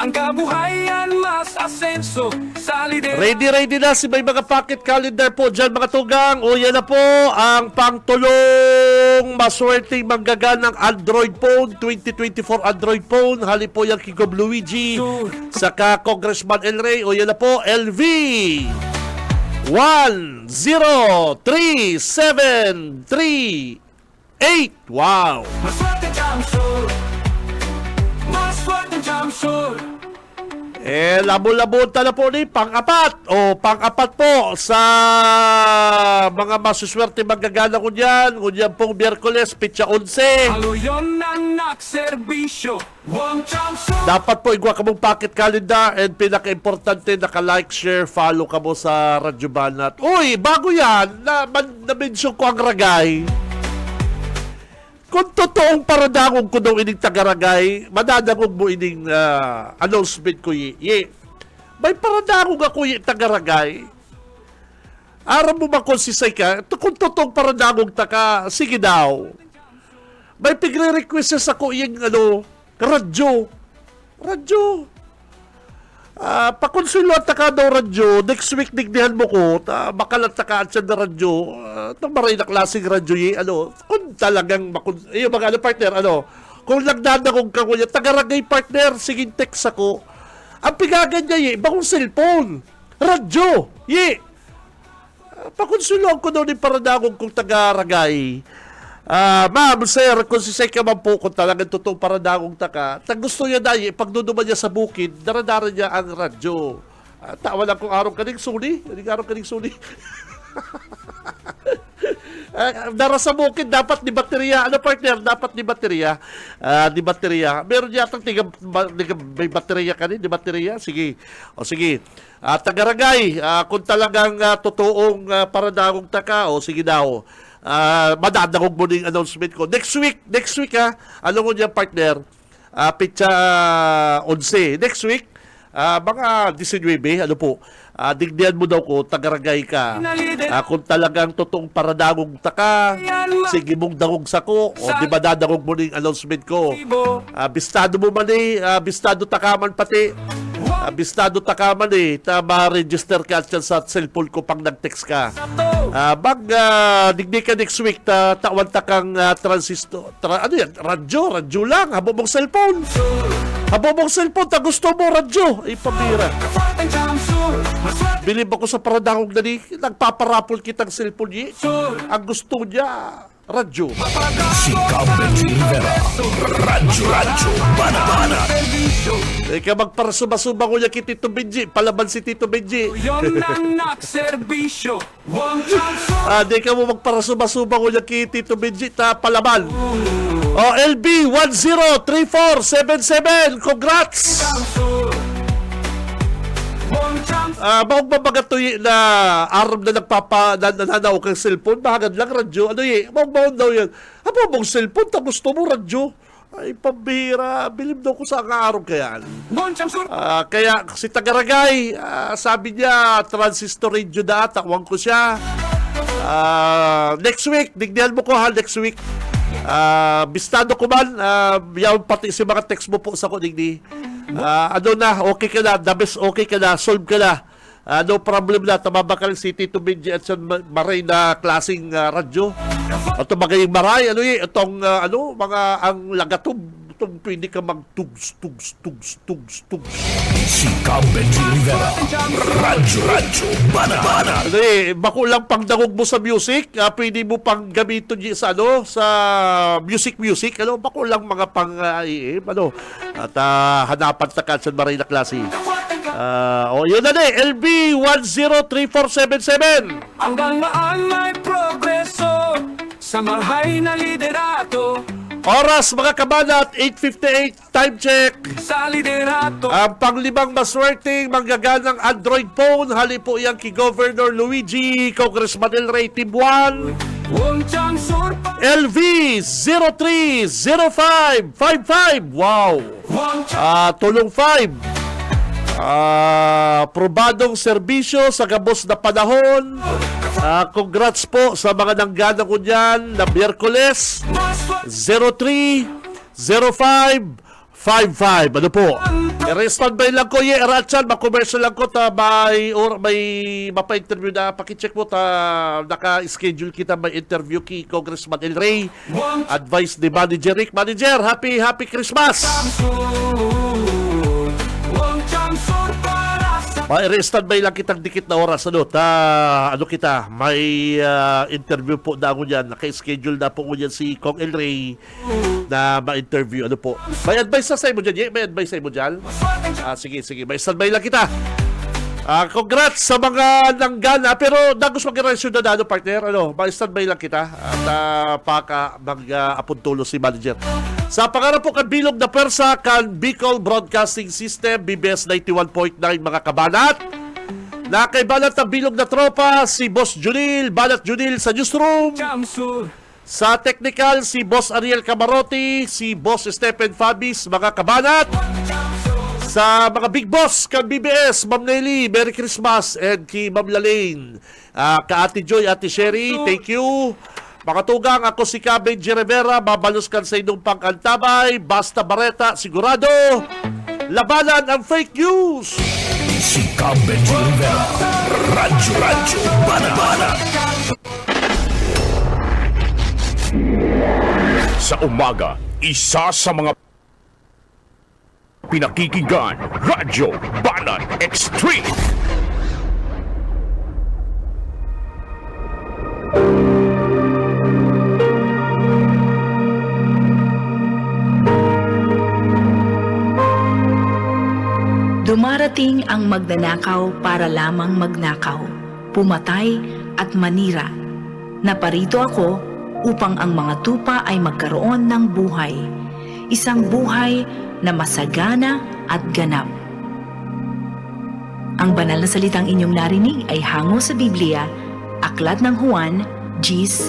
Ang kabuhayan mas asenso sa liderato. Ready na si may mga pocket calendar po dyan mga tugang. O yan na po ang pangtulong maswerteng manggaganang Android phone, 2024 Android phone. Hali po yung Kiko Luigi, saka Congressman El Rey. O yan na po, LV 1037338. Wow! Maswerte Jamsur, maswerte Jamsur. Labo-labo na po ni pang-apat po sa mga masuswerte magagana ko dyan. Kunyan pong Miyerkules, Pitsa 11. Haluyon ng nakserbisyo, Wong Jamsur. Dapat po igwa ka mong pocket calendar and pinaka-importante naka-like, share, follow ka mo sa Radyo Banat. Uy, bago yan, na-mention ko ang ragay. Kung totoong paradangog ko daw ining tagaragay, madadangog mo ining announcement ko ye. May paradangog ako ye tagaragay. Aram mo ba kung sisay ka? Kung totoong paradangog taka, sige daw. May pigre-request ako yung radyo. Pakonsulo at taka daw radyo, next week digdihan mo ko, makalat taka at siya na radyo, itong maray na klaseng radyo kung talagang, yung mga partner, kung nagdadakong ka ko niya, tagaragay partner, sige text ako, ang pigagan niya bagong cellphone, radyo, pakonsulo ko daw ni paradakong kung tagaragay. Ma'am, sir, kung sisay ka man po, kung talagang totoong paradangong taka, gusto niya dahil, pagduduman niya sa bukid, daradara niya ang radyo. Tawa lang kung araw kaning suni. Dara sa bukid, dapat di baterya. Partner? Dapat di baterya. Di baterya. Meron yatang may baterya ka di baterya? Sige. Sige. Tagaragay, kung talagang totoong paradangong taka, sige daw. Madadagog mo ng announcement ko. Next week alam mo niya partner, Pitsa 11. Next week, mga 19, digdihan mo daw ko, tagaragay ka. Kung talagang totoong paradagong taka, sige mong dagog sako, o di ba dadagog mo ng announcement ko. Bistado mo man bistado takaman pati. Bistado takaman ma-register ka sa cellphone ko pang nag-text ka. Digdi ka next week, tawan takang transistor, radyo lang, habo mong cellphone. Gusto mo radyo, pabira. Bilib ako sa paradangog na nagpaparapol kitang cellphone ang gusto niya, radyo. Si Benji Rivera. Radyo Banat. Ika magparasubasuba ko niya kay Tito Benji, palaban si Tito Benji. Haluyon ng nakserbisyo, Wong Jamsur. Di ka mo magparasubasuba ko niya kay Tito Benji, palaban. LB 103477, congrats! Maong mabagatoy na aram na nananaw kang cellphone, bahagad lang radyo. Maong daw yan. Mong cellphone, gusto mo radyo? Ay, pambira. Bilib daw ko sa araw kaya. Kaya si Tagaragay, sabi niya, transistor radio na, takwang ko siya. Next week, digdihan mo ko next week. Bistado ko man, yaw pati si mga text mo po sa ko, digdi. Okay ka na, the best okay ka na, solve ka na. No problem na, tamabakal si Tito Benji at San Maray na klaseng radyo. Ito magayang maray, itong mga ang lagatob, itong pwede ka mag-tugs. Si Benji Rivera. Radyo Banat. Bako lang pang dangog mo sa music, pwede mo pang gamitin sa sa music, bako lang mga pang at hanapan sa San Maray na klase. Yun na LB 103477. Ang galaan may progreso sa mahay na liderato. Oras mga kabanat, 8:58, time check. Sa liderato Ang panglimang maswerteng manggaganang Android phone, hali po yan kay Governor Luigi, Congressman El Rey, Team 1. Wong Chang Surpa LV 030555. Wow. Wong Chang Tulong 5. Probadong serbisyo sa gabos na panahon. Congrats po sa mga nangganang ko dyan na Miyerkules. 030555. Ano po? I-respond by lang ko, Ratchan, ma-commercial lang ko, may mapa-interview na, pakicheck mo, naka-schedule kita may interview kay Congressman El Rey. Advice ni Manager Rick. Manager, happy Christmas! Wong Chang Surpa May-standby lang kitang dikit na oras. May interview po na ako dyan. Naka-schedule na po ko dyan si Kong El Rey na ma-interview. May advice na sa mo dyan, May advice sa mo dyan? Sige. May standby lang kita. Congrats sa mga nanggana. Pero nagos mag-reaction na partner. May standby lang kita. At mag-apuntulo si manager. Sa pangarap po kan bilog na persa kan Bicol Broadcasting System, BBS 91.9 mga kabanat. Nakaibanat ang bilog na tropa, si Boss Junil, Banat Junil sa newsroom. Chang Sur Sa technical, si Boss Ariel Camarote, si Boss Stephen Fabis, mga kabanat. Sa mga big boss kan BBS, Ma'am Nelly, Merry Christmas, and kay Ma'am Lalaine, ka Ate Joy, Ate Sherry, thank you. Mga tugang, ako si Benji Rivera, babaluskan sa inyong pangkantabay, basta bareta, sigurado, labanan ang fake news. Si Benji Rivera. Radyo Bana. Sa umaga, isa sa mga pinakikinggan, Radyo Banan Extreme. Dumarating ang magnanakaw para lamang magnakaw, pumatay at manira. Naparito ako upang ang mga tupa ay magkaroon ng buhay, isang buhay na masagana at ganap. Ang banal na salitang inyong narinig ay hango sa Biblia, Aklat ng Juan, Gis.